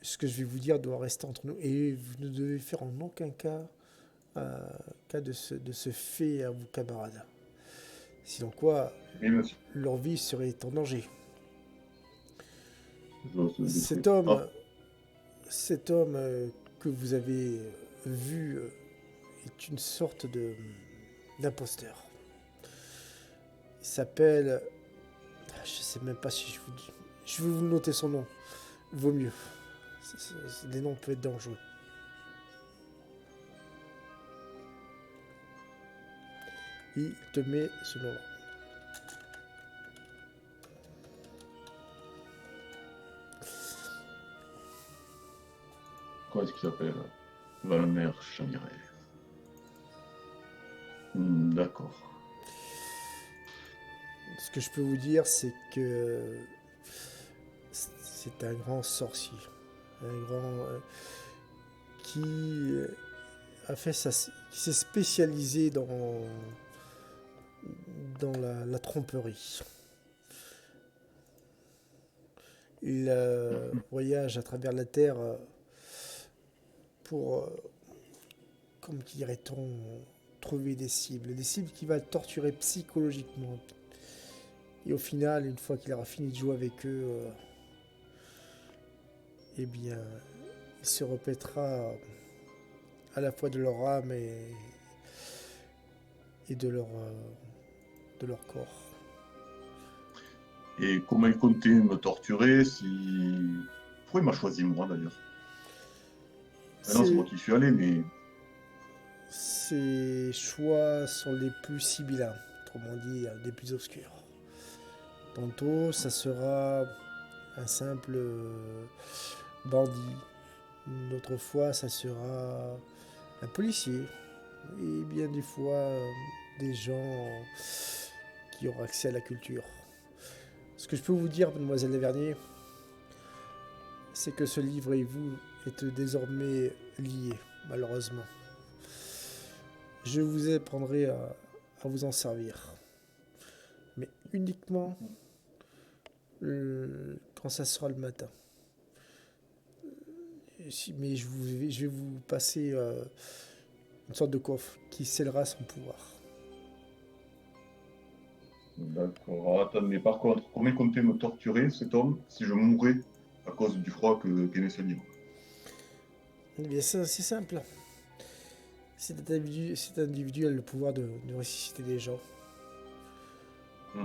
ce que je vais vous dire doit rester entre nous. Et vous ne devez faire en aucun cas de ce fait à vos camarades. Sinon quoi, Oui, monsieur. leur vie serait en danger. Je se détruit. Cet homme, Ah, cet homme que vous avez vu est une sorte d'imposteur. Il s'appelle... Je sais même pas si je vous dis. Je vais vous noter son nom. Vaut mieux. Les noms peuvent être dangereux. Il te met ce nom-là. comment est-ce qu'il s'appelle? Valmer Chamiret. D'accord. Ce que je peux vous dire, c'est que c'est un grand sorcier. Un grand qui a fait qui s'est spécialisé dans la tromperie. Il voyage à travers la terre pour, comme dirait-on, trouver des cibles qui va le torturer psychologiquement. Et au final, une fois qu'il aura fini de jouer avec eux, eh bien, il se repaîtra à la fois de leur âme et de leur corps. Et comment il comptait me torturer si. Pourquoi il m'a choisi moi d'ailleurs? Maintenant, c'est moi Ces, qui suis allé, mais. ces choix sont les plus sibyllins, autrement dit, les plus obscurs. Tantôt, ça sera un simple bandit. Une autre fois, ça sera un policier. Et bien des fois, des gens qui auront accès à la culture. Ce que je peux vous dire, mademoiselle Lavernier, c'est que ce livre et vous êtes désormais liés, malheureusement. Je vous apprendrai à vous en servir, mais uniquement quand ça sera le matin. Mais je vais vous passer une sorte de coffre qui scellera son pouvoir. D'accord. Alors, attends, mais par contre, comment il comptait me torturer, cet homme, si je mourais à cause du froid qu'aimait ce livre? Eh bien, c'est simple. Cet individu a le pouvoir de ressusciter des gens Hmm.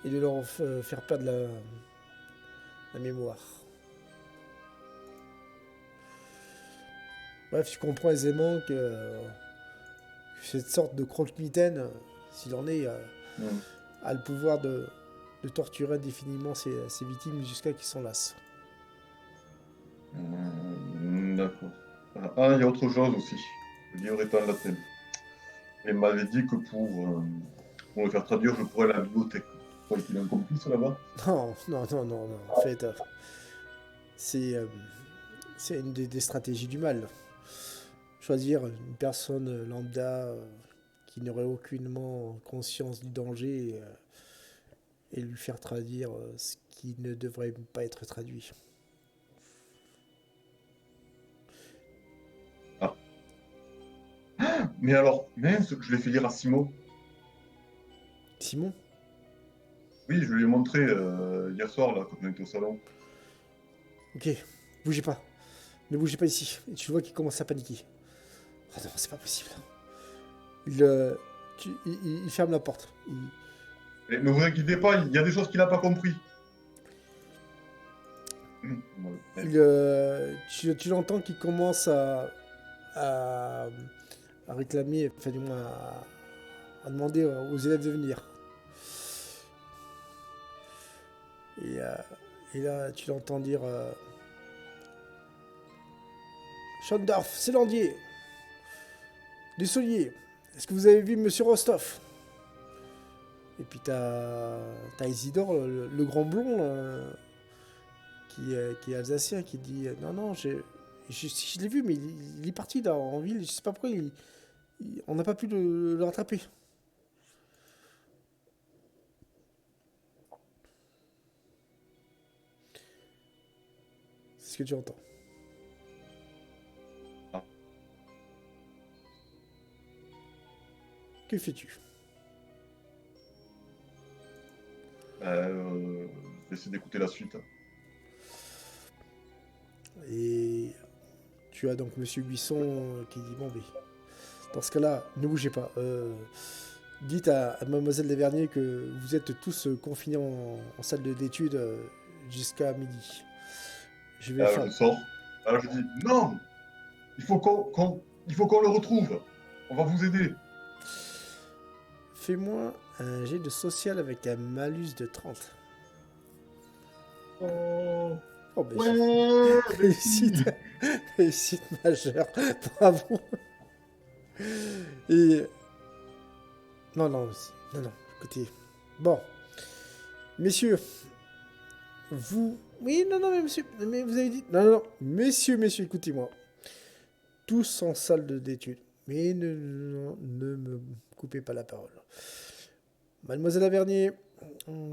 et de leur faire perdre la mémoire. Bref, tu comprends aisément que cette sorte de croque-mitaine, s'il en est, Hmm. a le pouvoir de torturer indéfiniment ses victimes jusqu'à qu'ils s'en lassent. D'accord. Ah, il y a autre chose aussi. Le livre est en latin. Il m'avait dit que pour le faire traduire, je pourrais aller à la bibliothèque. Tu crois qu'il est un complice là-bas? Non, non, non, non, non. En fait, c'est c'est une des stratégies du mal. Choisir une personne lambda qui n'aurait aucunement conscience du danger et lui faire traduire ce qui ne devrait pas être traduit. Ah. Mais alors, mince, je l'ai fait lire à Simon. Simon? Oui, je lui ai montré hier soir, là, quand on était au salon. Ok, bougez pas. Ne bougez pas ici. Et tu vois qu'il commence à paniquer. Oh non, c'est pas possible. Il, il ferme la porte. Et ne vous inquiétez pas, il y a des choses qu'il n'a pas compris. Tu l'entends qu'il commence à, à réclamer, enfin du moins à demander aux élèves de venir. Et, euh, et là, tu l'entends dire Schandorf, c'est Landier, du Soulier. Est-ce que vous avez vu Monsieur Rostov? Et puis t'as Isidore, le grand blond, qui est alsacien, qui dit non, non, je l'ai vu, mais il est parti là, en ville, je sais pas pourquoi, on n'a pas pu le rattraper. C'est ce que tu entends. Ah. Que fais-tu? Je vais essayer d'écouter la suite. Et tu as donc Monsieur Buisson qui dit bon, mais dans ce cas-là, ne bougez pas. Dites à Mademoiselle Lavernier que vous êtes tous confinés en salle d'études jusqu'à midi. Je vais faire. Je sors. Alors je dis non, il faut qu'on le retrouve. On va vous aider. Fais-moi un jet de social avec un malus de 30. Oh, Oh, ben, ouais, réussite, merci. réussite majeure. Bravo. Et. Non, non, non, non, écoutez. Bon, messieurs, vous. Oui, non, non, mais monsieur, mais vous avez dit. Non, non, non, messieurs, écoutez-moi. Tous en salle d'études. Mais ne me coupez pas la parole. Mademoiselle Avernier,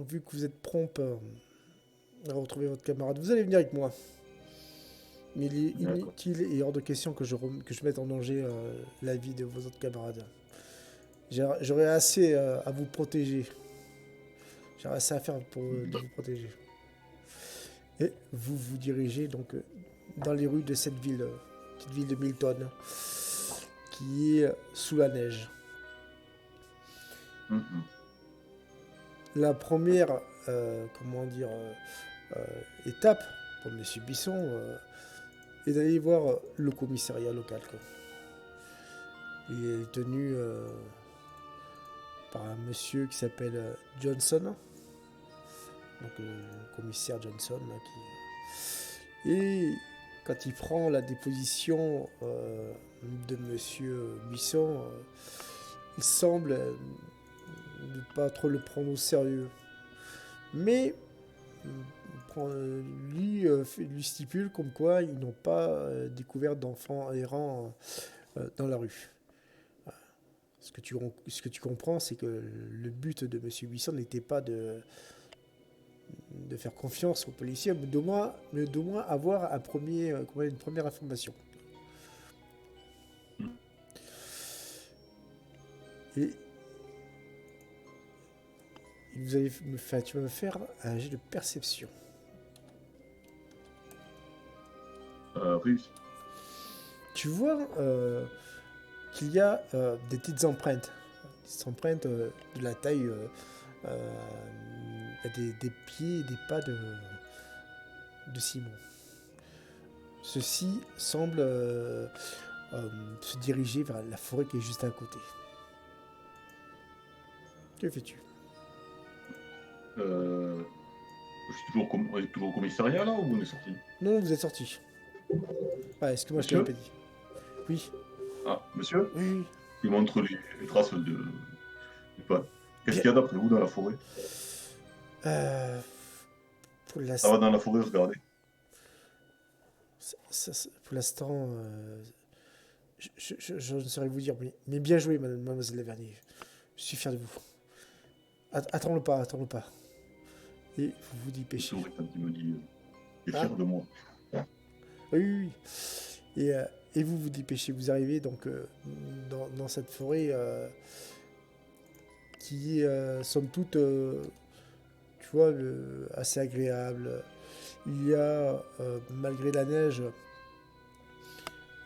vu que vous êtes prompt à retrouver votre camarade, vous allez venir avec moi. Mais il est D'accord. inutile et hors de question que je mette en danger la vie de vos autres camarades. J'aurais assez à vous protéger. J'aurais assez à faire pour de vous protéger. Et vous vous dirigez donc dans les rues de cette ville, petite ville de Milton, qui est sous la neige. Mhm. La première, comment dire, étape pour Monsieur Bisson est d'aller voir le commissariat local, quoi. Il est tenu par un monsieur qui s'appelle Johnson, donc le commissaire Johnson, là, et quand il prend la déposition de Monsieur Bisson, il semble ne pas trop le prendre au sérieux. Mais lui stipule comme quoi ils n'ont pas découvert d'enfants errants dans la rue. Ce que tu comprends, c'est que le but de Monsieur Buisson n'était pas de faire confiance aux policiers, mais d'au moins avoir une première information. Et tu vas me faire un jet de perception. Réussi. Tu vois qu'il y a des petites empreintes. Des empreintes de la taille des pieds et des pas de Simon. Ceci semble se diriger vers la forêt qui est juste à côté. Que fais-tu? On est toujours au commissariat là ou on est sorti? Non, vous êtes sorti. Ah, est-ce que moi je t'avais Monsieur? pas dit? Oui, Ah, monsieur? oui, oui. Il montre les traces de pas. Qu'est-ce Bien. qu'il y a d'après vous dans la forêt? Euh, pour Ça l'as- va dans la forêt regarder. pour l'instant, je ne saurais vous dire, mais bien joué, mademoiselle Lavernier. Je suis fier de vous. Attends-le pas, attends-le pas. Et vous vous C'est dépêchez. vrai quand il me dit qu'il est Ah, fier de moi. oui, oui, oui. Et vous vous dépêchez. Vous arrivez donc dans cette forêt qui est, somme toute, tu vois, assez agréable. Il y a, malgré la neige,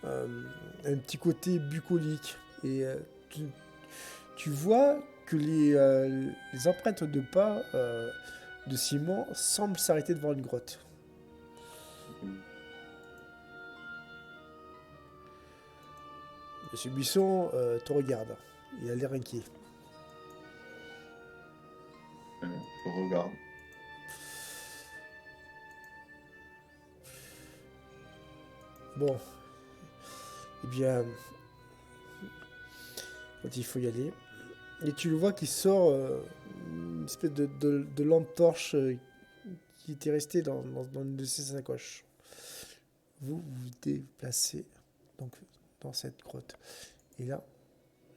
un petit côté bucolique. Et tu, tu vois que les empreintes de pas de Simon semblent s'arrêter devant une grotte. Monsieur Buisson te regarde. Il a l'air inquiet. Je regarde. Bon, eh bien, quand il faut y aller. Et tu le vois qui sort une espèce de lampe torche qui était restée dans une de ses sacoches. Vous vous déplacez donc dans cette grotte. Et là,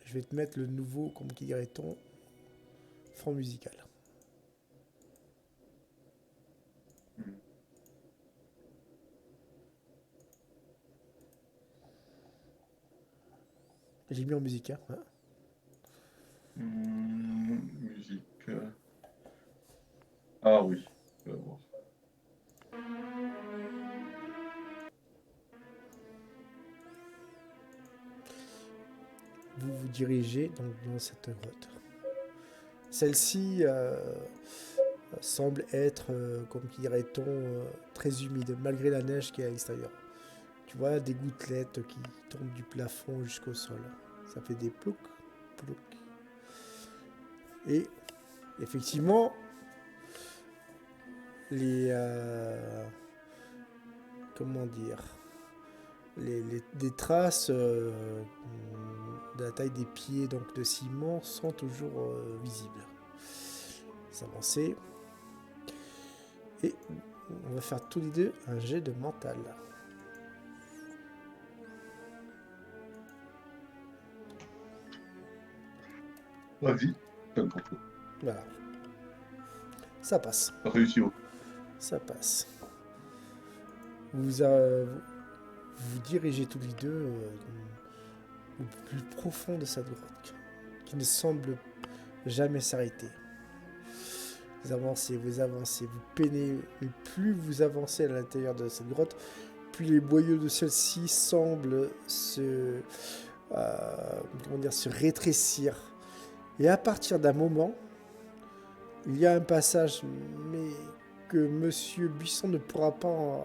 je vais te mettre le nouveau, comme qui dirait-on, fond musical. Hmm. J'ai mis en musique, hein. Hein. Musique. Ah oui. Je vais voir. Vous vous dirigez donc dans cette grotte. Celle-ci semble être, comme qui dirait-on, très humide, malgré la neige qui est à l'extérieur. Tu vois des gouttelettes qui tombent du plafond jusqu'au sol. Ça fait des plouc, plouc. Et effectivement, les... comment dire, des traces de la taille des pieds donc de ciment sont toujours visibles. Vous avancez et on va faire tous les deux un jet de mental. Vas-y. Enfin, Voilà, ça passe, t'as réussi. Oh. ça passe. Vous vous dirigez tous les deux au plus profond de cette grotte qui ne semble jamais s'arrêter. Vous avancez, vous peinez, et plus vous avancez à l'intérieur de cette grotte, plus les boyaux de celle-ci semblent se rétrécir. Et à partir d'un moment, il y a un passage, mais que Monsieur Buisson ne pourra pas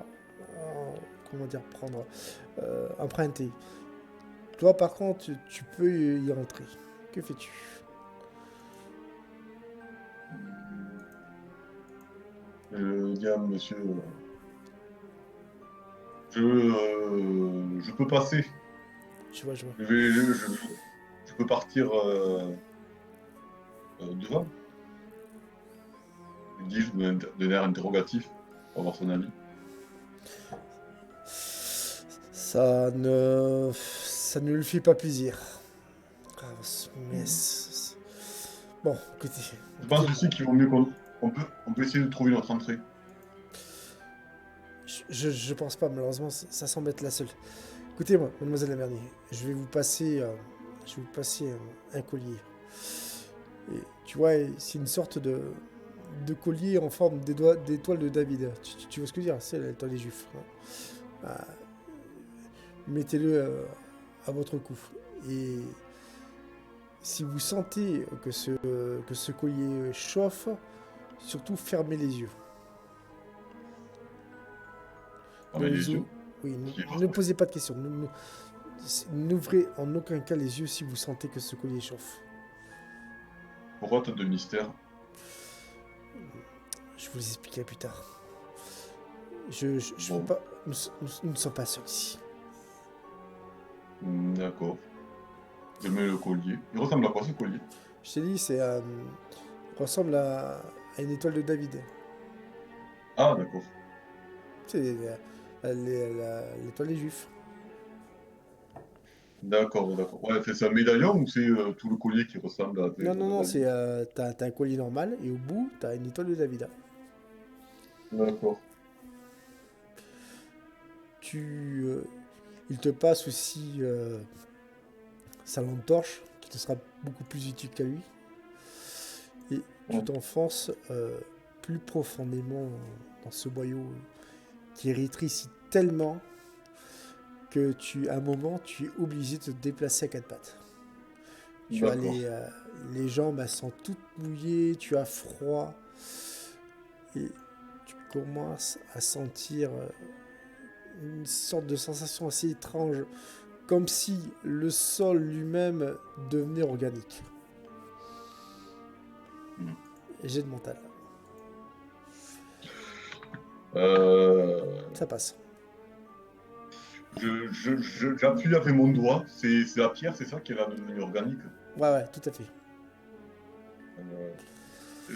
emprunter. Toi, par contre, tu peux y rentrer. Que fais-tu? Dis à monsieur, je peux passer. Je vois. Je peux partir devant. Lui dis-je d'un air interrogatif pour avoir son avis. Ça ne lui fait pas plaisir. Ah, mais Hmm. bon, Je pense écoutez-moi. aussi qu'il vaut mieux on peut essayer de trouver notre entrée. Je pense pas, malheureusement, ça semble être la seule. Écoutez-moi, mademoiselle Lavernier, je vais vous passer un collier. Et tu vois, c'est une sorte de collier en forme d'étoile de David. Tu vois ce que je veux dire? C'est l'étoile des Juifs. Hein. Ah, mettez-le à votre cou. Et si vous sentez que ce collier chauffe, surtout fermez les yeux. Fermez les yeux. Oui, Qui est ne parfait. posez pas de questions. N'ouvrez en aucun cas les yeux si vous sentez que ce collier chauffe. Pourquoi tant de mystère? Je vous expliquerai plus tard. Je veux Bon, pas. Nous ne sommes pas seuls ici. d'accord. Je mets le collier. Il ressemble à quoi ce collier? Je t'ai dit, ressemble à une étoile de David. Ah, d'accord. C'est l'étoile des Juifs. D'accord, d'accord. Ouais, c'est un médaillon ou c'est tout le collier qui ressemble à Non, non, l'étoile de non, David? t'as un collier normal et au bout, t'as une étoile de David. D'accord. Tu, euh, il te passe aussi sa lampe torche qui te sera beaucoup plus utile qu'à lui. Et tu Bon. t'enfonces plus profondément dans ce boyau qui rétrécit tellement que à un moment, tu es obligé de te déplacer à quatre pattes. Tu as D'accord. les jambes, elles sont toutes mouillées, tu as froid et tu commences à sentir une sorte de sensation assez étrange, comme si le sol lui-même devenait organique. Hmm. Jet de mental. Euh, Ça passe. J'appuie avec mon doigt. C'est la pierre, c'est ça qui va devenir organique. Ouais, tout à fait. Euh,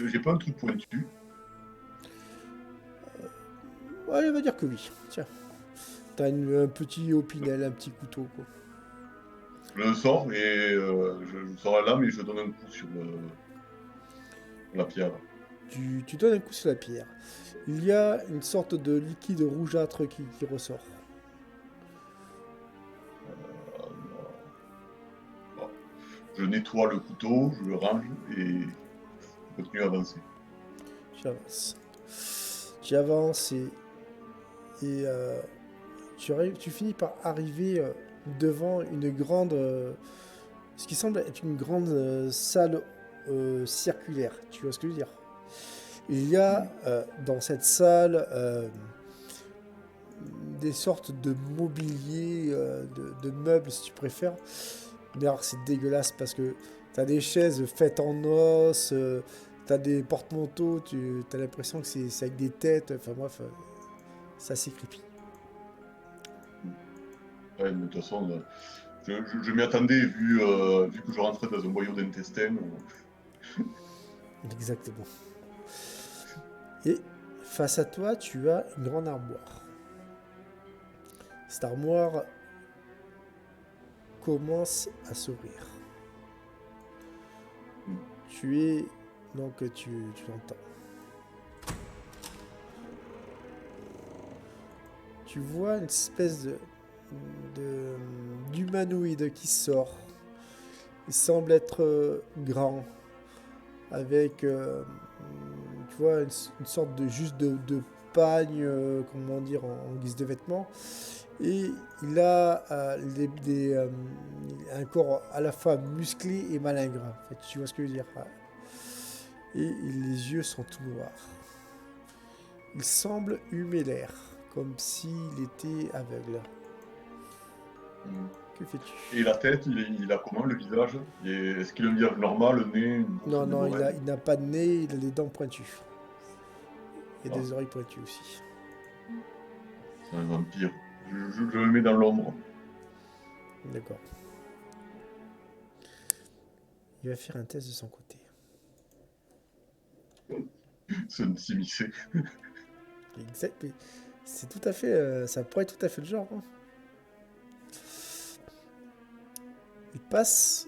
j'ai pas un truc pointu. Ouais, on va dire que oui. Tiens, t'as un petit opinel, un petit couteau, quoi. Je le sors et je sors la lame et je donne un coup sur la pierre. Tu donnes un coup sur la pierre. Il y a une sorte de liquide rougeâtre qui ressort. Voilà. Je nettoie le couteau, je le range et je continue à avancer. Tu avances. Tu avances et tu finis par arriver devant une grande, ce qui semble être une grande salle circulaire. Tu vois ce que je veux dire? Il y a dans cette salle des sortes de mobilier, de meubles si tu préfères. Mais alors c'est dégueulasse parce que t'as des chaises faites en os, t'as des porte-manteaux, t'as l'impression que c'est avec des têtes. Enfin bref, c'est assez creepy. Ouais, mais de toute façon, je m'y attendais vu que je rentrais dans un boyau d'intestin. Exactement. Et face à toi, tu as une grande armoire. Cette armoire commence à s'ouvrir. Tu es. Donc tu l'entends. Tu vois une espèce d'humanoïde qui sort. Il semble être grand, avec tu vois une sorte de juste de pagne, comment dire, en guise de vêtements. Et il a un corps à la fois musclé et malingre. En fait, tu vois ce que je veux dire? Ouais. Et les yeux sont tout noirs. Il semble humer l'air, comme s'il était aveugle. Que fais-tu? Et la tête, il a comment le visage? Est-ce qu'il a un visage normal, le nez, une bouche, Non, des non, oreilles? il n'a pas de nez, il a les dents pointues. Et Ah, des oreilles pointues aussi. c'est un vampire. Je le mets dans l'ombre. D'accord. Il va faire un test de son côté. C'est un s'immiscer. Exact. Mais c'est tout à fait. Ça pourrait être tout à fait le genre. Hein. Il passe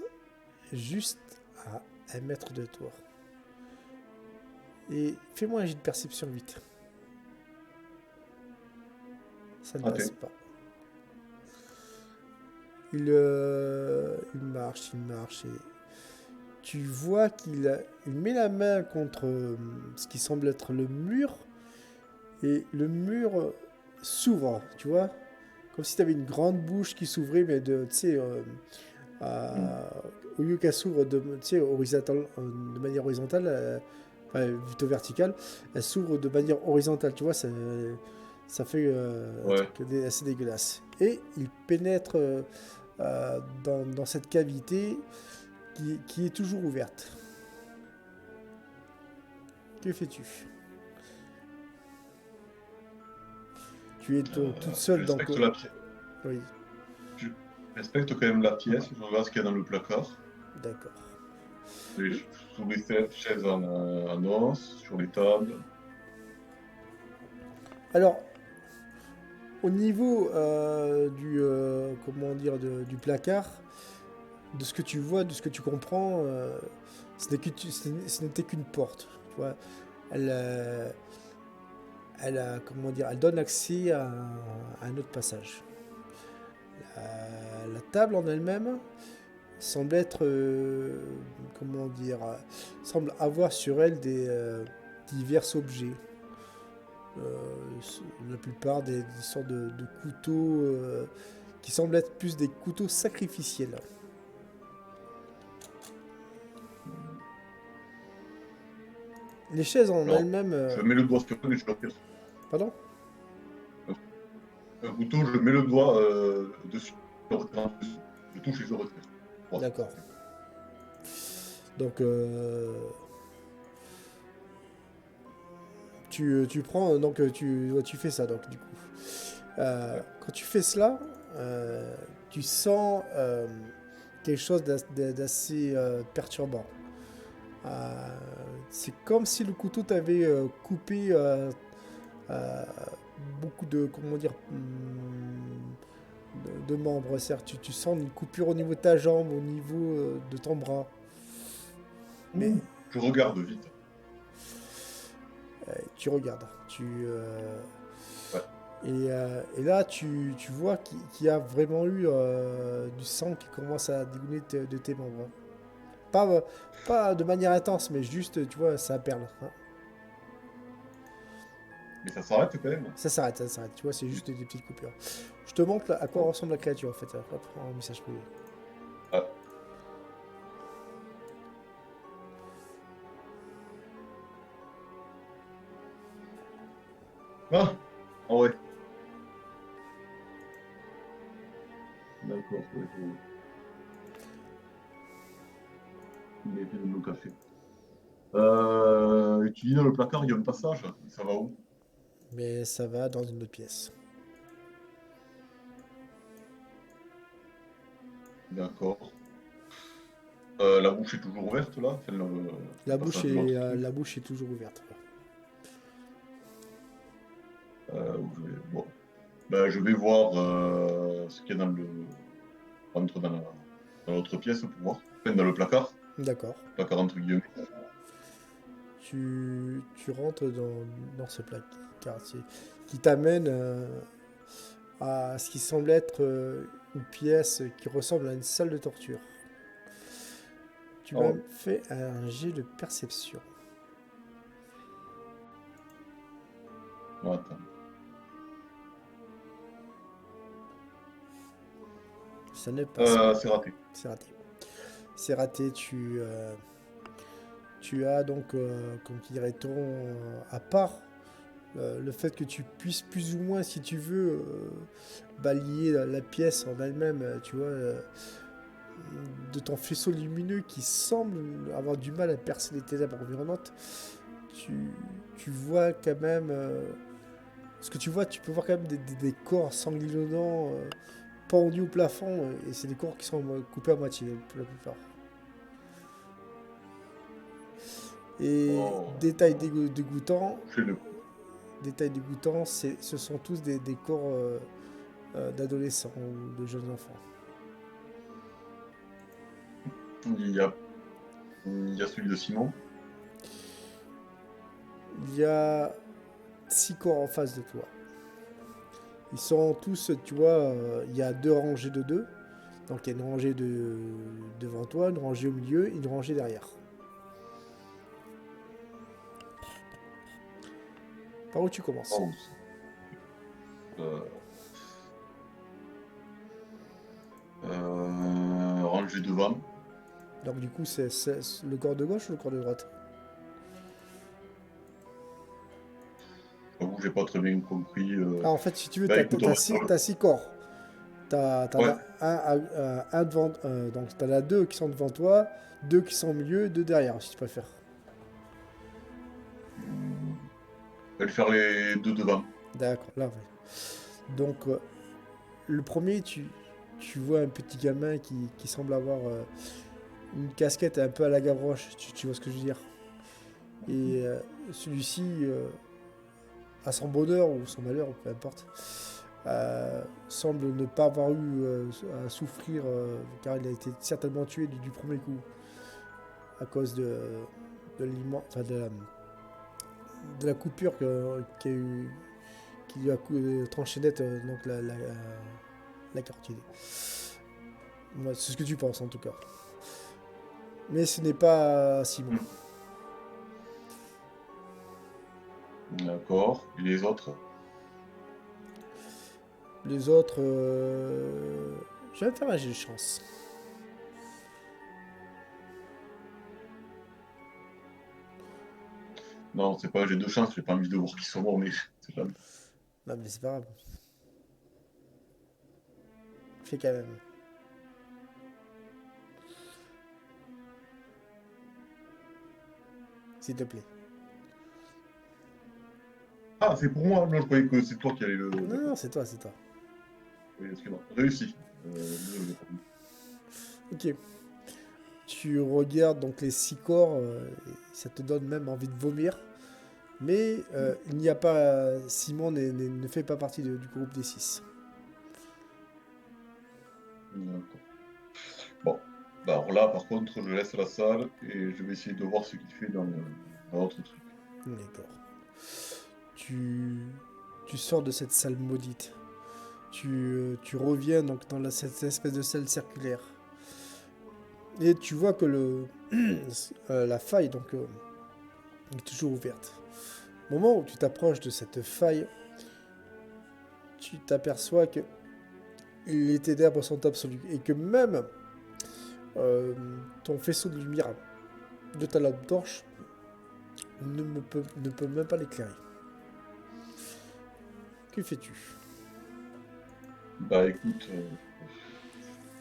juste à 1 mètre de toi. Et fais-moi un jet de perception vite. Ça ne passe Raté. pas. Il marche, il marche. Et tu vois il met la main contre ce qui semble être le mur. Et le mur s'ouvre, tu vois. Comme si tu avais une grande bouche qui s'ouvrait, mais tu sais, au lieu qu'elle s'ouvre de, de manière horizontale, enfin, plutôt verticale, elle s'ouvre de manière horizontale, tu vois, ça fait un Ouais. truc assez dégueulasse. Et il pénètre dans cette cavité qui est toujours ouverte. Que fais-tu? Tu es toute seule dans... J'inspecte la pièce. Oui, Je- J'inspecte quand même la pièce. Je regarde ce qu'il y a dans le placard. d'accord. Sous les chaises en os, sur les tables. Alors, au niveau comment dire, du placard, de ce que tu vois, de ce que tu comprends, ce n'était qu'une porte. Tu vois, elle, comment dire, elle donne accès à un autre passage. La table en elle-même semble être, comment dire, semble avoir sur elle des divers objets. La plupart des sortes de couteaux qui semblent être plus des couteaux sacrificiels. Les chaises en Alors, elles-mêmes. je mets le doigt sur un et je retire. Pardon? Un couteau, je mets le doigt dessus. Je retire en dessous. Je touche et je retire. Voilà, D'accord. c'est fait. Donc, tu prends. Donc, tu fais ça, donc, du coup. Ouais. Quand tu fais cela, tu sens quelque chose d'assez perturbant. Euh, c'est comme si le couteau t'avait coupé euh, beaucoup de, comment dire, de membres. C'est-à-dire, tu sens une coupure au niveau de ta jambe, au niveau de ton bras. Mais Je regarde vite. tu regardes. Ouais. Et là, tu vois qu'il y a vraiment eu du sang qui commence à dégouliner de tes membres. Pas de manière intense, mais juste, tu vois, ça perle, hein. Mais ça s'arrête quand même. Ça s'arrête, ça s'arrête. Tu vois, c'est juste des petites coupures. Je te montre à quoi Bon. ressemble la créature, en fait. Hop, en message privé. Ah. Ah, ah ouais. D'accord. Ouais, je vois. Il est fait de mon café. Et tu dis dans le placard, il y a un passage. Ça va où? Mais ça va dans une autre pièce. D'accord. La bouche est toujours ouverte là? Enfin, le passage de l'autre truc. La bouche est toujours ouverte. Où je vais... Bon. Ben, je vais voir ce qu'il y a dans le. Entre dans l'autre pièce pour voir. Enfin, dans le placard. D'accord. Placard entre guillemets. Tu rentres dans ce quartier qui t'amène à ce qui semble être une pièce qui ressemble à une salle de torture. Tu Ah m'as ouais. fait un jet de perception. Non, attends. Ça ne passe pas. C'est raté. C'est raté. C'est raté. Tu as donc, comme qui dirait-on, à part le fait que tu puisses plus ou moins, si tu veux, balayer la pièce en elle-même, tu vois, de ton faisceau lumineux qui semble avoir du mal à percer les ténèbres environnantes, tu, tu vois quand même. Ce que tu vois, tu peux voir quand même des corps sanguinolents pendus au plafond, et c'est des corps qui sont coupés à moitié, pour la plupart. Et Oh. dégoûtant, Chez le. ce sont tous des corps d'adolescents ou de jeunes enfants. Il y a, il y a celui de Simon. Il y a 6 corps en face de toi. Ils sont tous, tu vois, il y a 2 rangées de 2. Donc il y a une rangée devant toi, une rangée au milieu, une rangée derrière. Par où tu commences? Oh, euh, rangé devant. Donc du coup, c'est le corps de gauche ou le corps de droite? J'avoue, j'ai pas très bien compris. Ah, en fait, si tu veux, Bah écoute, on va faire t'as 6 corps. T'en Ouais. as un devant, donc t'en as 2 qui sont devant toi, 2 qui sont au milieu, 2 derrière, si tu préfères. Je vais le faire les deux devant. D'accord, là, ouais. Donc, le premier, tu vois un petit gamin qui semble avoir une casquette un peu à la Gavroche, tu vois ce que je veux dire. Et celui-ci, à son bonheur ou son malheur, peu importe, semble ne pas avoir eu à souffrir, car il a été certainement tué du premier coup, à cause enfin de la coupure qui lui a tranché net donc la carotide. Moi, c'est ce que tu penses en tout cas. Mais ce n'est pas Simon. Hmm. D'accord. Et les autres? Les autres, je vais me faire un jet de chance. Non, c'est pas, j'ai deux chances, j'ai pas envie de voir qui sont morts, mais c'est jamais. Non, mais c'est pas grave. Fais quand même. S'il te plaît. Ah, c'est pour moi. Non, je croyais que c'est toi qui allais le. Non, D'accord. non, c'est toi, c'est toi. Oui, excuse-moi. Réussi. Désolé. Ok. Tu regardes donc les 6 corps, et ça te donne même envie de vomir. Mais il n'y a pas. Simon ne fait pas partie du groupe des 6. D'accord. Bon. Bah, alors là, par contre, je laisse la salle et je vais essayer de voir ce qu'il fait dans l'autre truc. D'accord. Tu, tu sors de cette salle maudite. Tu reviens donc dans cette espèce de salle circulaire. Et tu vois que la faille donc, est toujours ouverte. Au moment où tu t'approches de cette faille, tu t'aperçois que les ténèbres sont absolues et que même euh, ton faisceau de lumière de ta lampe torche ne peut même pas l'éclairer. Que fais-tu? Bah écoute,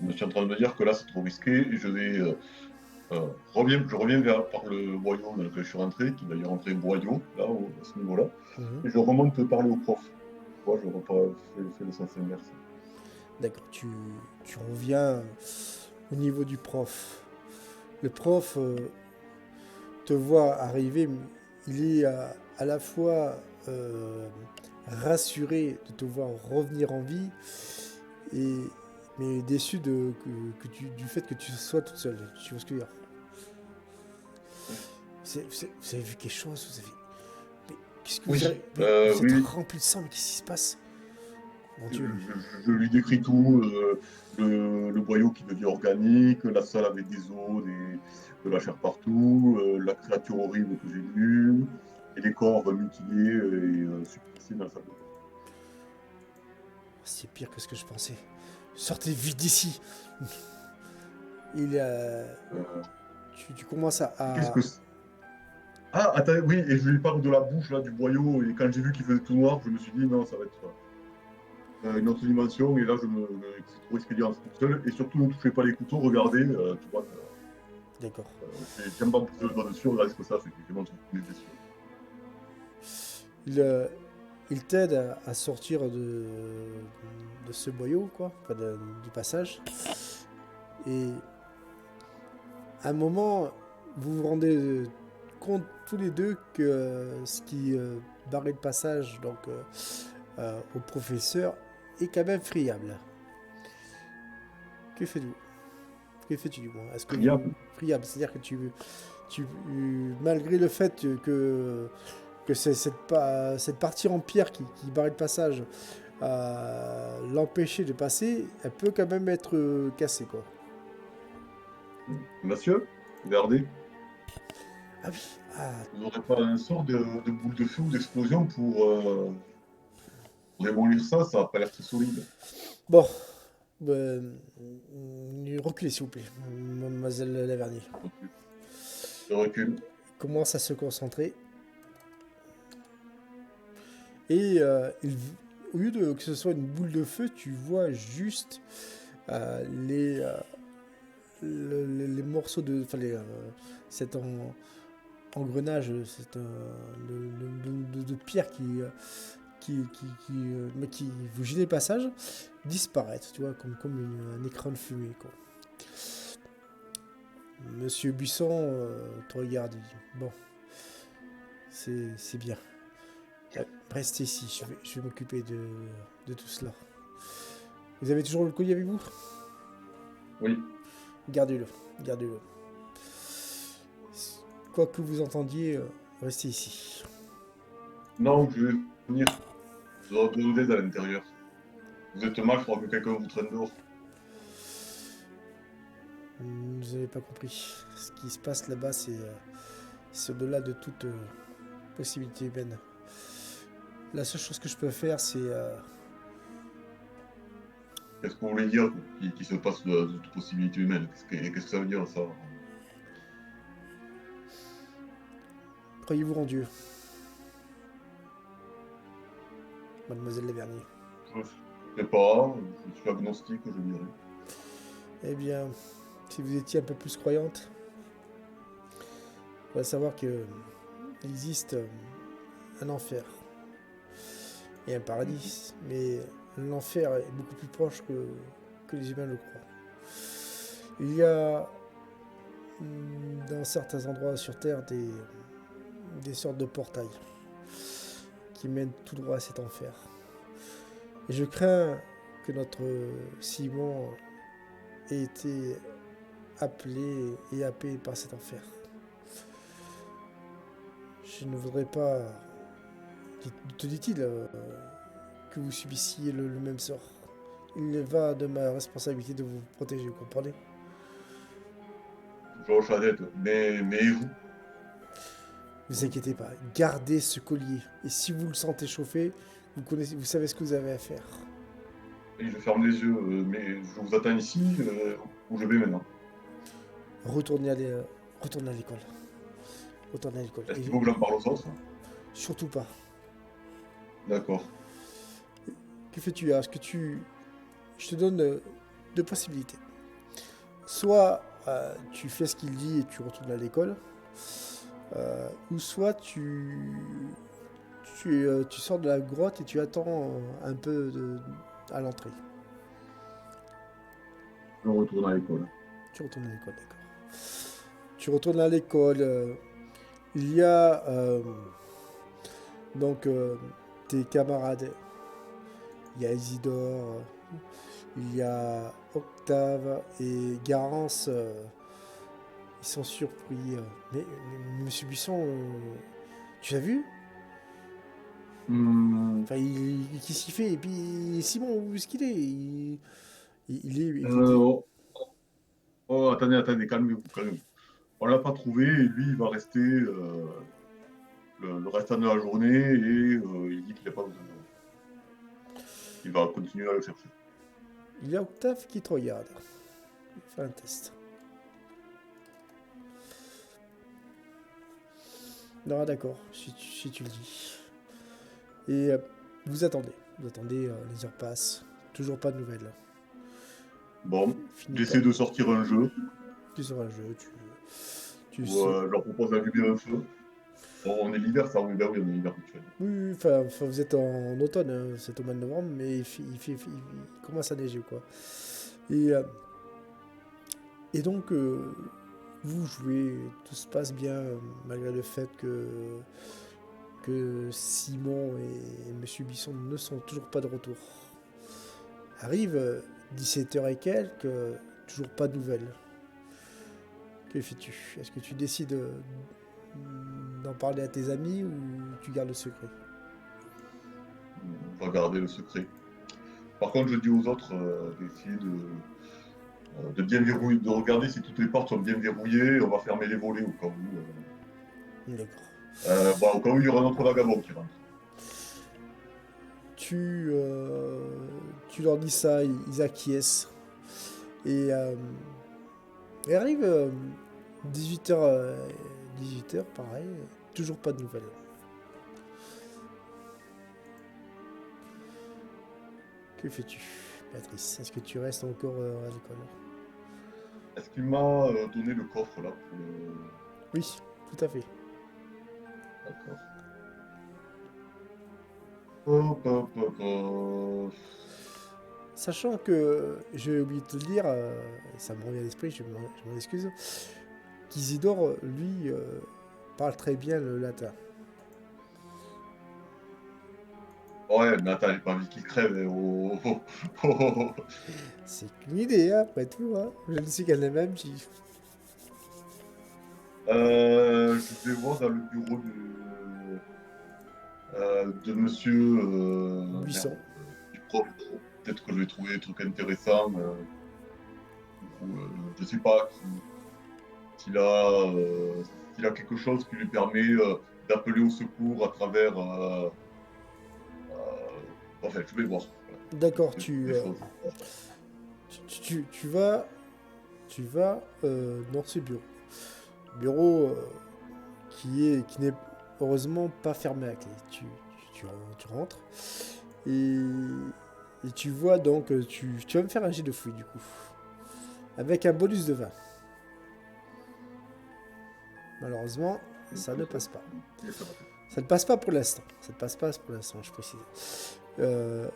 je suis en train de me dire que là c'est trop risqué et je reviens par le boyau dans lequel je suis rentré, qui est d'ailleurs entré boyau, là, à ce niveau-là, Mhm. et je remonte parler au prof. Tu vois, je fais le sens inverse. D'accord, tu reviens au niveau du prof. Le prof te voit arriver, il est à la fois rassuré de te voir revenir en vie, et, mais déçu du fait que tu sois toute seule. Tu vois ce que je veux dire? Vous avez vu quelque chose? Mais qu'est-ce que vous Oui, avez... Mais vous êtes oui, rempli de sang, mais qu'est-ce qui se passe? Mon je, Dieu. je lui décris tout, le boyau qui devient organique, la salle avec des os, de la chair partout, la créature horrible que j'ai vue, et les corps mutilés et suppressés dans la salle de bain. C'est pire que ce que je pensais. Sortez vite d'ici. Il Euh, tu commences Qu'est-ce que c'est? Ah, attends, oui, et je lui parle de la bouche, là, du boyau, et quand j'ai vu qu'il faisait tout noir, je me suis dit, non, ça va être une autre dimension, et là, c'est trop risqué d'y rentrer tout seul, et surtout, ne touchez pas les couteaux, regardez, tu vois, D'accord. j'aime pas me poser le doigt dessus, regardez ce que ça fait, je montre mes blessures. Il, euh, il t'aide à sortir de ce boyau, quoi, enfin, du passage. Et à un moment, vous vous rendez compte tous les deux que ce qui barrait le passage donc, au professeur est quand même friable. Que faites-vous? Que fais-tu du moins? Est-ce que vous... Friable. Friable, c'est-à-dire que malgré le fait que c'est cette partie en pierre qui barrait le passage l'empêcher de passer, elle peut quand même être cassée, quoi. Monsieur, regardez, Ah oui, ah, vous n'aurez pas un sort de boule de feu ou d'explosion pour démolir ça, ça n'a pas l'air très solide. bon, reculez s'il vous plaît, mademoiselle Lavernier. Je recule. Commence à se concentrer et au lieu de que ce soit une boule de feu, tu vois juste euh, les, euh, les morceaux de, enfin cet engrenage, de pierre qui vous gênez le passage, disparaître, tu vois, comme un écran de fumée, quoi. Monsieur Buisson te regarde et dit, bon, c'est bien. Restez ici, je vais m'occuper de tout cela. Vous avez toujours le collier avec vous? Oui. Gardez-le, gardez-le. Quoi que vous entendiez, restez ici. Non, je vais venir. Vous aurez besoin d'aide à l'intérieur. Vous êtes mal, il faudra que quelqu'un vous traîne dehors. Vous n'avez pas compris. Ce qui se passe là-bas, c'est au-delà de toute possibilité humaine. La seule chose que je peux faire, c'est... Qu'est-ce qu'on voulait dire qui se passe de toute possibilité humaine? Qu'est-ce que ça veut dire, ça? croyez-vous en Dieu, mademoiselle Lavernier? Je ne sais pas, je suis agnostique, je dirais. Eh bien, si vous étiez un peu plus croyante, vous allez savoir qu'il existe un enfer et un paradis. Mais l'enfer est beaucoup plus proche que les humains le croient. Il y a dans certains endroits sur Terre des sortes de portails qui mènent tout droit à cet enfer. Et je crains que notre Simon ait été appelé et happé par cet enfer. Je ne voudrais pas, te dit-il, que vous subissiez le même sort. Il va de ma responsabilité de vous protéger, vous comprenez? Je hoche la tête. Mais et vous? Ne vous inquiétez pas, gardez ce collier. Et si vous le sentez chauffer, vous savez ce que vous avez à faire. Et je ferme les yeux. Mais je vous attends ici, où je vais maintenant. Retournez à retournez à l'école. Retournez à l'école. Est-ce Et qu'il faut que j'en parle aux autres? surtout pas. D'accord. Que fais-tu? Je te donne deux possibilités. Soit tu fais ce qu'il dit et tu retournes à l'école, ou soit tu sors de la grotte et tu attends un peu à l'entrée. Je retourne à l'école. Tu retournes à l'école, d'accord. Tu retournes à l'école. Il y a donc tes camarades. Il y a Isidore, il y a Octave et Garance. Ils sont surpris. Mais Monsieur Buisson, tu l'as vu? Hmm, Enfin, qu'est-ce qu'il fait? Et puis Simon, où est-ce qu'il est? Il était. oh, oh, attendez, calmez-vous, calmez-vous. On l'a pas trouvé et lui, il va rester le restant de la journée et il dit qu'il n'a pas besoin de nous. Il va continuer à le chercher. Il y a Octave qui te regarde. Il fait un test. Non, d'accord, si tu le dis. Et vous attendez. Vous attendez, les heures passent. Toujours pas de nouvelles. Bon, Fini pas. j'essaie de sortir un jeu Tu sors un jeu, tu où sais. je leur propose d'allumer un feu. Bon, on est l'hiver, ça, oui, ben oui, on est l'hiver actuellement. Oui, enfin, vous êtes en automne, hein, c'est au mois de novembre, mais il commence à neiger, quoi. Et, euh, et donc, vous jouez, tout se passe bien, malgré le fait que Simon et Monsieur Bisson ne sont toujours pas de retour. Arrive 17h et quelques, toujours pas de nouvelles. Que fais-tu? Est-ce que tu décides d'en parler à tes amis ou tu gardes le secret? On va garder le secret. Par contre, je dis aux autres d'essayer de bien verrouiller, de regarder si toutes les portes sont bien verrouillées. On va fermer les volets au cas où. D'accord. Bon, au cas où il y aura un autre vagabond qui rentre. Tu, tu leur dis ça, ils acquiescent. Et il arrive 18h, 18h, pareil, toujours pas de nouvelles. Que fais-tu, Béatrice? Est-ce que tu restes encore à l'école? Est-ce qu'il m'a donné le coffre là pour le... Oui, tout à fait. D'accord. Hop, hop, hop, hop. Sachant que, j'ai oublié de te le dire, ça me revient à l'esprit, je m'en excuse, qu'Isidore, lui, parle très bien le latin. Ouais, mais attends, j'ai pas envie qu'il crève. Oh, oh, oh, oh, oh. C'est qu'une idée, hein, après tout. Hein. Je ne suis qu'un même qui... Je vais voir dans le bureau de monsieur. Merde. Buisson. Du prof. Peut-être que je vais trouver des trucs intéressants. Ou, je sais pas s'il a, s'il a quelque chose qui lui permet d'appeler au secours à travers. Enfin, je vais voir. Voilà. D'accord, Des choses. tu vas dans ce bureau. Bureau qui n'est heureusement pas fermé à clé. Tu rentres et, et tu vois donc, tu vas me faire un jet de fouille du coup. Avec un bonus de 20. Malheureusement, ça ne passe pas. Ça ne passe pas pour l'instant. Ça ne passe pas pour l'instant, je précise. Euh,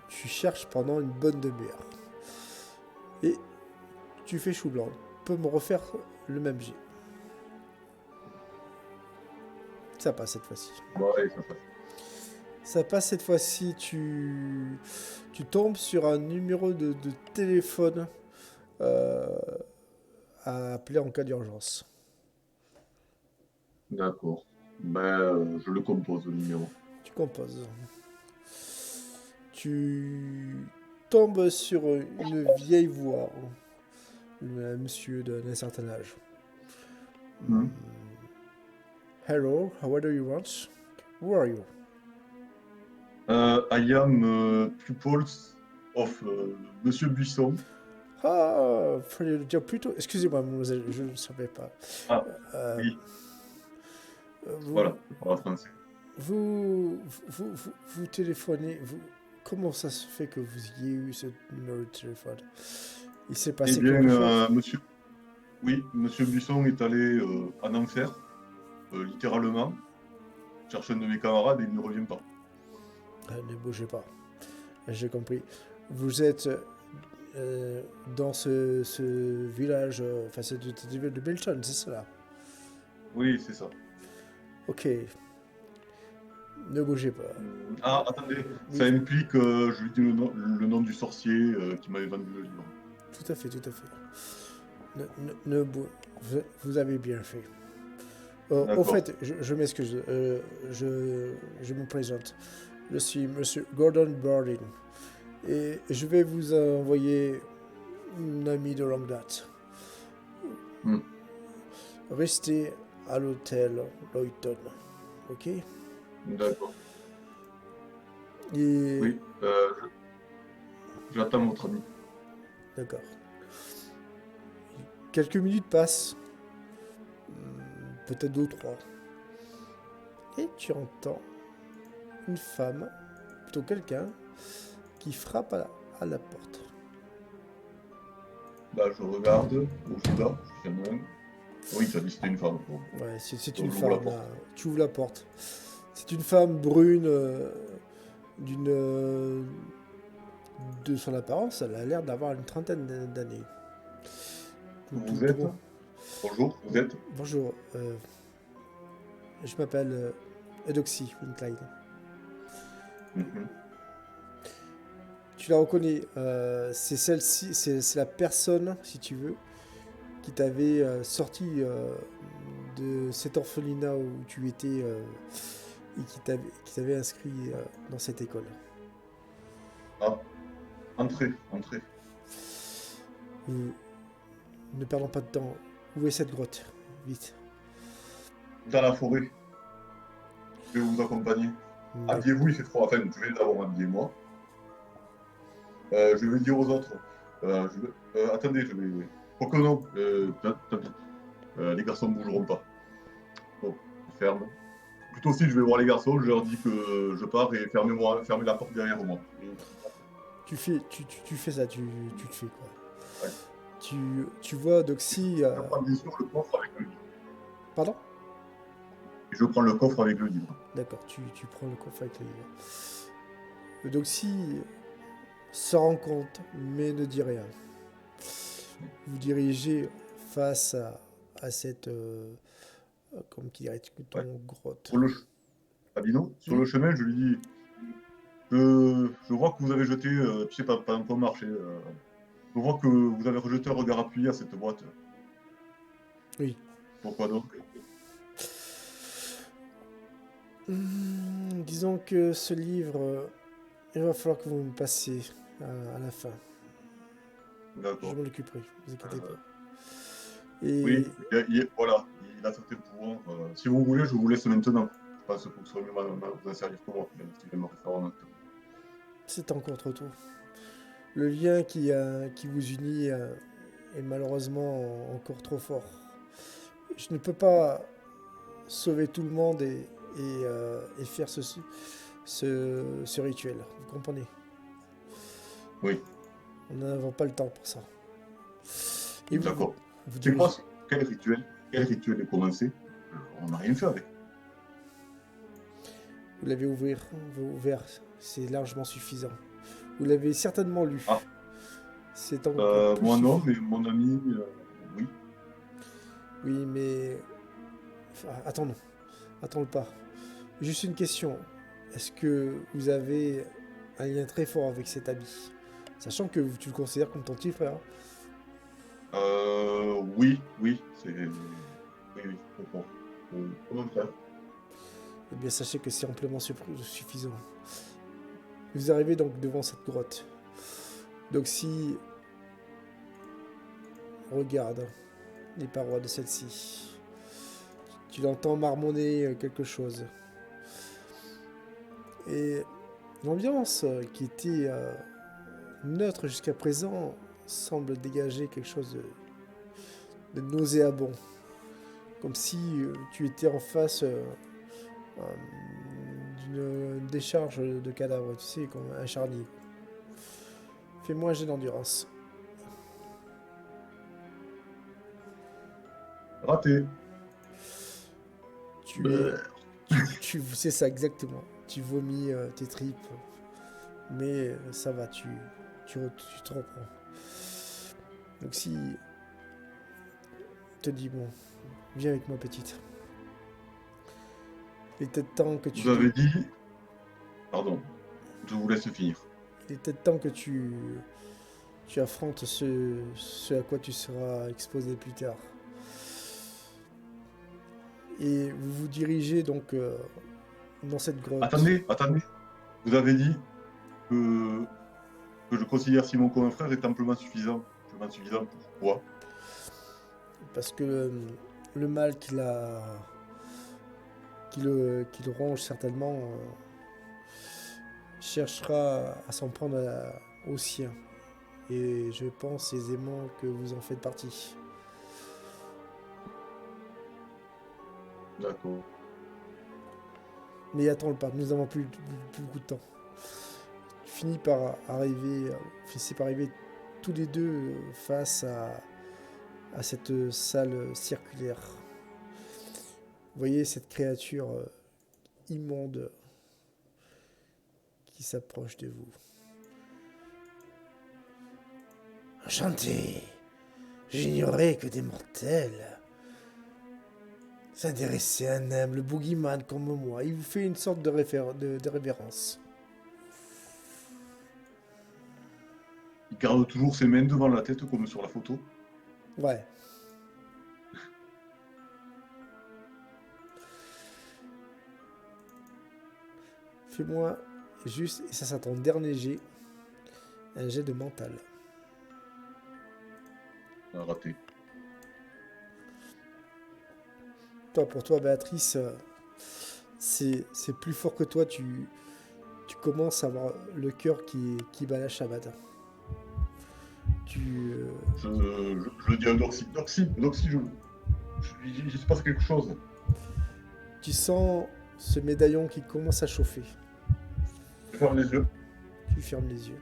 tu cherches pendant une bonne demi-heure. Et tu fais chou blanc. Tu peux me refaire le même jet. Ça passe cette fois-ci. Ouais, ça passe. Ça passe cette fois-ci. Tu tombes sur un numéro de téléphone à appeler en cas d'urgence. D'accord. Je le compose, le numéro. Tu composes. Tu tombes sur une vieille voix. Un monsieur d'un certain âge. Hmm. Hello, what do you want? Who are you? I am pupils of Monsieur Buisson. Ah, fallait le dire plus tôt. Excusez-moi, mademoiselle, je ne savais pas. Ah, Euh, oui, vous, voilà, je parle français. vous téléphonez. Comment ça se fait que vous ayez eu ce numéro de téléphone? Il s'est Eh passé bien, quelque chose? Monsieur Buisson est allé en enfer, littéralement, chercher un de mes camarades et il ne revient pas. Ne bougez pas. J'ai compris. Vous êtes dans ce village, enfin, c'est cette ville de Belton, c'est cela? Oui, c'est ça. Ok. Ne bougez pas. Ah, attendez, ça Oui, implique, je lui dis le nom du sorcier qui m'avait vendu le livre. tout à fait, tout à fait. Vous avez bien fait. Au D'accord. fait, je m'excuse. Je me présente. Je suis Monsieur Gordon Bardin. Et je vais vous envoyer une amie de longue date. Hmm. Restez à l'hôtel Loyton. Ok? D'accord. Et. Oui, j'attends votre ami. D'accord. Quelques minutes passent. Peut-être deux ou trois. Et tu entends une femme, plutôt quelqu'un, qui frappe à la porte. Je regarde où je vais, s'il y en a un. Oui, tu as dit que c'était une femme. Bon, Ouais, c'est une donc j'ouvre la femme. porte. Tu ouvres la porte. C'est une femme brune d'une de son apparence. Elle a l'air d'avoir une trentaine d'années. Vous êtes? Bonjour, vous êtes? Bonjour, je m'appelle Eudoxie Wincline. Mhm. Tu la reconnais, c'est celle-ci, c'est la personne, si tu veux, qui t'avait sorti de cet orphelinat où tu étais et qui t'avait inscrit dans cette école. Ah, entrez, entrez. Et ne perdons pas de temps. Où est cette grotte? Vite. Dans la forêt, je vais vous accompagner. Habillez-vous, il fait froid. Enfin, je vais d'abord m'habiller moi. Je vais dire aux autres. Attendez, je vais. Oh que non, tant pis. Les garçons ne bougeront pas. Bon, je ferme. Plutôt si je vais voir les garçons, je leur dis que je pars et fermez la porte derrière moi. Tu fais ça, tu te fais quoi? Ouais. Tu vois Doxy. Je prends bien sûr le coffre avec le livre. Pardon? Et je prends le coffre avec le livre. D'accord, tu prends le coffre avec le livre. Doxy s'en rend compte, mais ne dit rien. Vous dirigez face à cette. Comme qui dirait Ouais. ton grotte. Sur le, Abino, sur Hmm. le chemin, je lui dis je vois que vous avez jeté, tu sais, pas un peu marché. Je vois que vous avez rejeté un regard appuyé à cette boîte. Oui. Pourquoi donc? Disons que ce livre, il va falloir que vous me passiez à la fin. Je D'accord. m'en occuperai, vous inquiétez Euh, pas. Et oui, voilà, il a certains pouvoirs. Si vous voulez, je vous laisse maintenant. Je pense que vous serez mieux vous en servir que moi, même si je me réfère en même temps. c'est encore trop tôt. Le lien qui vous unit est malheureusement encore trop fort. Je ne peux pas sauver tout le monde et faire ce rituel. Vous comprenez? Oui, Nous n'avons pas le temps pour ça. Et d'accord. vous C'est quoi dirigez. quel rituel est commencé? On n'a rien fait avec. Vous l'avez ouvert, c'est largement suffisant. Vous l'avez certainement lu. Ah. C'est encore plus Moi non, suffisant. mais mon ami, oui. Oui, mais... Enfin, attendons. Attends pas. Juste une question. Est-ce que vous avez un lien très fort avec cet habit? Sachant que tu le considères comme ton petit frère. Oui, oui, c'est... Oui, oui, je comprends. Comme un frère. Eh bien, sachez que c'est amplement suffisant. Vous arrivez donc devant cette grotte. Donc si... Regarde les parois de celle-ci. Tu l'entends marmonner quelque chose. Et l'ambiance qui était neutre jusqu'à présent semble dégager quelque chose de nauséabond. Comme si tu étais en face d'une décharge de cadavres, tu sais, comme un charnier. Fais-moi un jet d'endurance. Raté. Tu es... C'est ça exactement. Tu vomis tes tripes. Mais ça va, tu te reprends. Donc si... te dis, bon, viens avec moi petite. Il était temps que Vous avez dit... Pardon, je vous laisse finir. Il était temps que tu affrontes ce à quoi tu seras exposé plus tard. Et vous vous dirigez donc dans cette grotte. Attendez. Vous avez dit que je considère Simon comme un frère est amplement suffisant. Amplement suffisant pourquoi? Parce que le mal qui le ronge certainement cherchera à s'en prendre au sien. Et je pense aisément que vous en faites partie. D'accord. Mais attends pas, nous n'avons plus beaucoup de temps. Finissez par arriver tous les deux face à cette salle circulaire. Vous voyez cette créature immonde qui s'approche de vous. Enchanté, j'ignorais que des mortels s'intéressaient à un homme, le boogeyman comme moi. Il vous fait une sorte de révérence. Il garde toujours ses mains devant la tête comme sur la photo. Ouais. Fais-moi juste, et ça c'est ton dernier jet, un jet de mental. Raté. Pour toi, Béatrice, c'est plus fort que toi. Tu commences à avoir le cœur qui bat la chamade. Je le dis à Doxy. Doxy, il se passe quelque chose. Tu sens ce médaillon qui commence à chauffer. Je ferme les yeux. Tu fermes les yeux.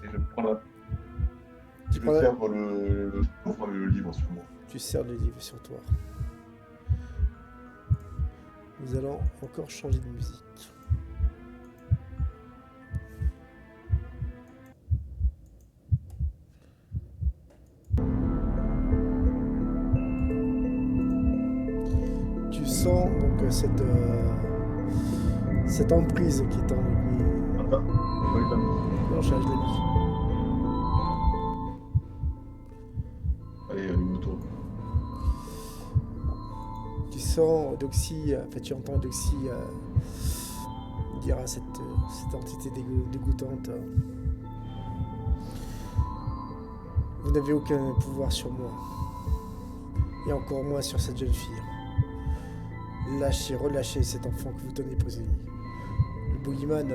Et je prends la... Je serre le livre sur moi. Tu serres le livre sur toi. Nous allons encore changer de musique. Tu sens donc cette emprise qui est en lui. Attends, Non, change la vie. allez, allume-toi. Tu sens Doxy, tu entends Doxy dire à cette entité dégoûtante vous n'avez aucun pouvoir sur moi, et encore moins sur cette jeune fille. Relâchez cet enfant que vous tenez prisonnier. Le boogeyman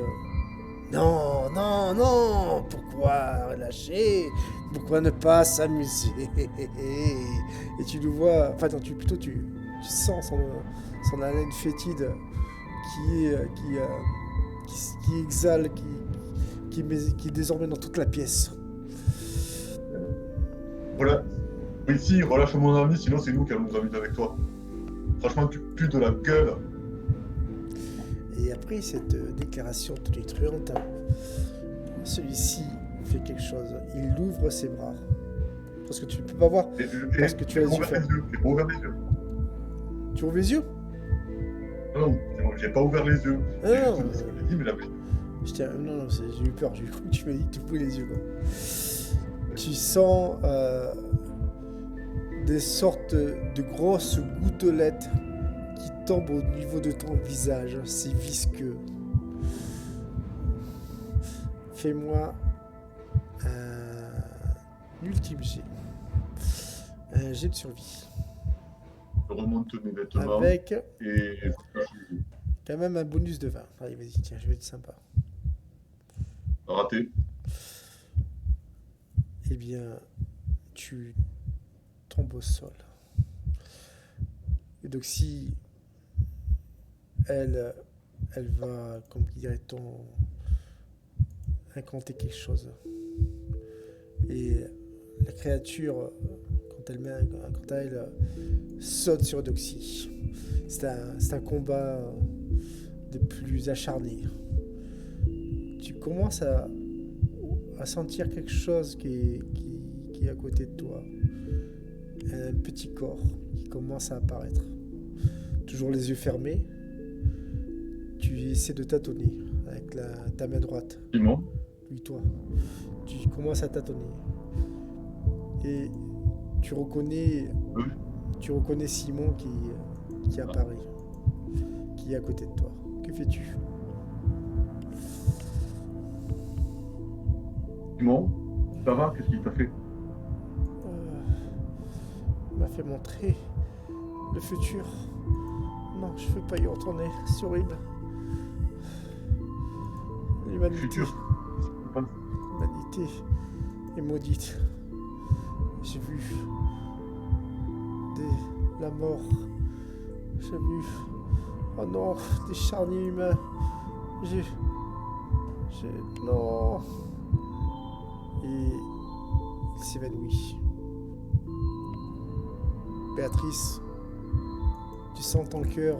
non, non, non. Pourquoi relâcher? Pourquoi ne pas s'amuser? Et tu le vois, enfin non, tu sens son haleine fétide qui exhale, qui est désormais dans toute la pièce. Voilà. Ici, relâche mon ami, sinon c'est nous qui allons nous amuser avec toi. Franchement, tu pues de la gueule. Et après cette déclaration tonitruante, celui-ci fait quelque chose. Il ouvre ses bras. Parce que tu ne peux pas voir, parce que tu as les yeux fermés. J'ai pas ouvert les yeux. Tu ouvres les yeux? Non, j'ai pas ouvert les yeux. Ah, J'ai non, juste dit, mais la non, j'ai eu peur. J'ai cru que tu m'as dit que tu ouvrais les yeux. Quoi. Tu sens des sortes de grosses gouttelettes qui tombent au niveau de ton visage. C'est visqueux. Fais-moi un ultime jet. Un jet de survie. Je remonte mes vêtements. Avec Et quand même un bonus de 20. Allez, vas-y, tiens, je vais être sympa. raté. Eh bien, tu tombes au sol. Et donc si elle va, comme dirait-on, incanter quelque chose. Et la créature, quand elle saute sur Doxy. C'est un combat des plus acharnés. Tu commences à sentir quelque chose qui est à côté de toi. Un petit corps qui commence à apparaître. Toujours les yeux fermés. Tu essaies de tâtonner avec ta main droite. Simon. Oui, toi. Tu commences à tâtonner. Et tu reconnais Simon qui apparaît. Qui est à côté de toi. Que fais-tu? Simon, ça va? Qu'est-ce qu'il t'a fait? Il m'a fait montrer le futur. Non, je ne veux pas y retourner. C'est horrible. L'humanité est maudite. J'ai vu la mort. J'ai vu... Oh non, des charniers humains. Non. Et il s'évanouit. Béatrice, tu sens ton cœur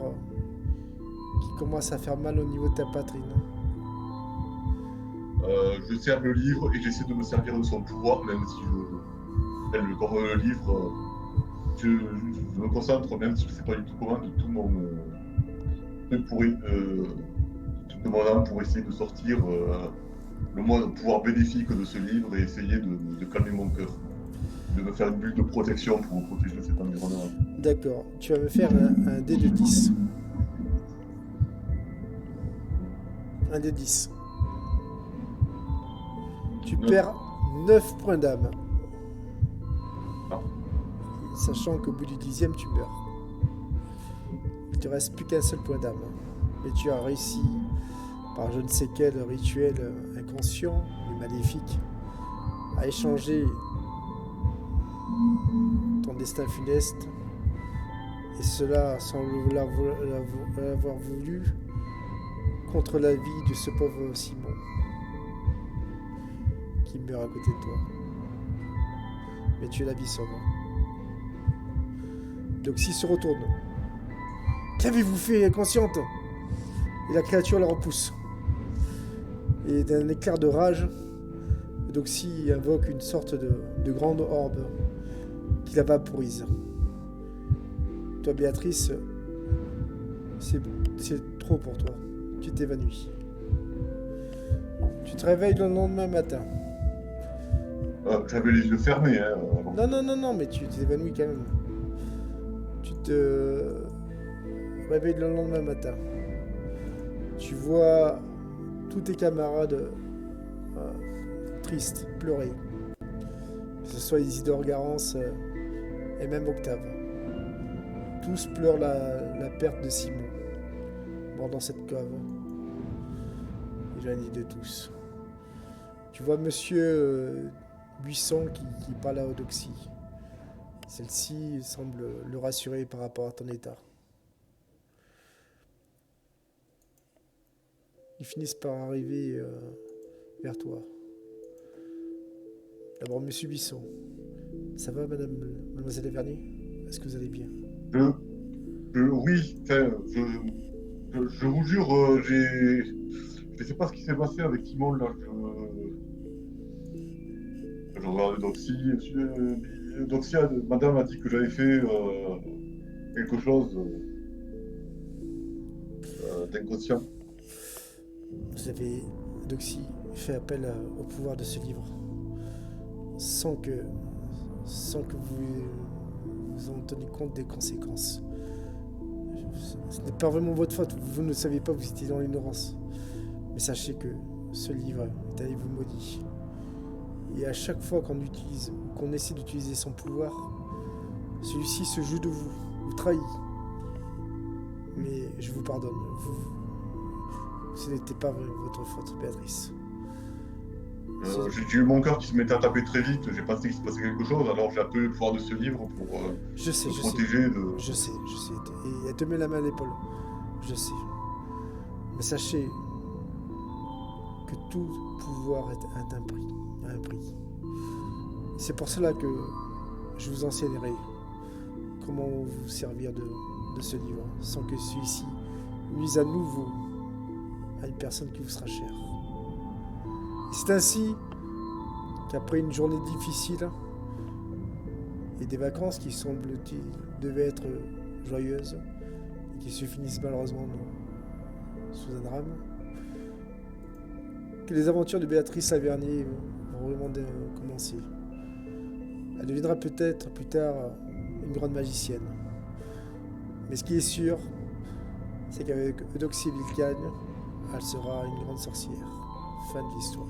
qui commence à faire mal au niveau de ta poitrine. Je sers le livre et j'essaie de me servir de son pouvoir, même si dans le livre, je me concentre, même si je ne sais pas du tout comment, de tout mon âme pour essayer de sortir le moins de pouvoir bénéfique de ce livre et essayer de calmer mon cœur, de me faire une bulle de protection pour me protéger de cet environnement. D'accord, tu vas me faire un dé de 10. Un dé de 10. Tu perds 9 points d'âme. Ah. Sachant qu'au bout du 10e, tu meurs. Il te reste plus qu'un seul point d'âme. Mais tu as réussi, par je ne sais quel rituel inconscient et maléfique, à échanger ton destin funeste, et cela sans l'avoir voulu, contre la vie de ce pauvre Simon qui meurt à côté de toi. Mais tu es la vie sauve. Doxy se retourne. Qu'avez-vous fait, inconsciente? Et la créature la repousse. Et d'un éclair de rage, Doxy invoque une sorte de grande orbe qui la vaporise. Toi, Béatrice, c'est trop pour toi. Tu t'évanouis. Tu te réveilles le lendemain matin. J'avais les yeux fermés. Non, mais tu t'évanouis quand même. Tu te réveilles le lendemain matin. Tu vois tous tes camarades tristes, pleurer. Que ce soit Isidore Garance et même Octave. Tous pleurent la perte de Simon, mort dans cette cave. Et j'en dis de tous. Tu vois monsieur Buisson qui parle à Odoxy. Celle-ci semble le rassurer par rapport à ton état. Ils finissent par arriver vers toi. D'abord, monsieur Buisson. Ça va, mademoiselle Lavernier? Est-ce que vous allez bien? Oui, je vous jure, je ne sais pas ce qui s'est passé avec Simon là. Je regarde Doxia, madame a dit que j'avais fait quelque chose d'inconscient. Vous avez, Doxy, fait appel au pouvoir de ce livre sans que, sans que vous en teniez compte des conséquences. Ce n'est pas vraiment votre faute, vous ne saviez pas, vous étiez dans l'ignorance. Mais sachez que ce livre est allé vous maudit. Et à chaque fois qu'on essaie d'utiliser son pouvoir, celui-ci se joue de vous trahit. Mais je vous pardonne, ce n'était pas votre faute, Béatrice. J'ai eu mon cœur qui se mettait à taper très vite, j'ai pensé qu'il se passait quelque chose, alors j'ai appelé le pouvoir de ce livre pour me protéger de... Je sais. Et elle te met la main à l'épaule. Je sais. Mais sachez que tout pouvoir a un prix. C'est pour cela que je vous enseignerai comment vous servir de ce livre sans que celui-ci nuise à nouveau à une personne qui vous sera chère. C'est ainsi qu'après une journée difficile et des vacances qui semble-t-il devaient être joyeuses et qui se finissent malheureusement sous un drame, que les aventures de Béatrice Avernier vont vraiment commencer. Elle deviendra peut-être plus tard une grande magicienne. Mais ce qui est sûr, c'est qu'avec Eudoxie Vilcagne, elle sera une grande sorcière. Fin de l'histoire.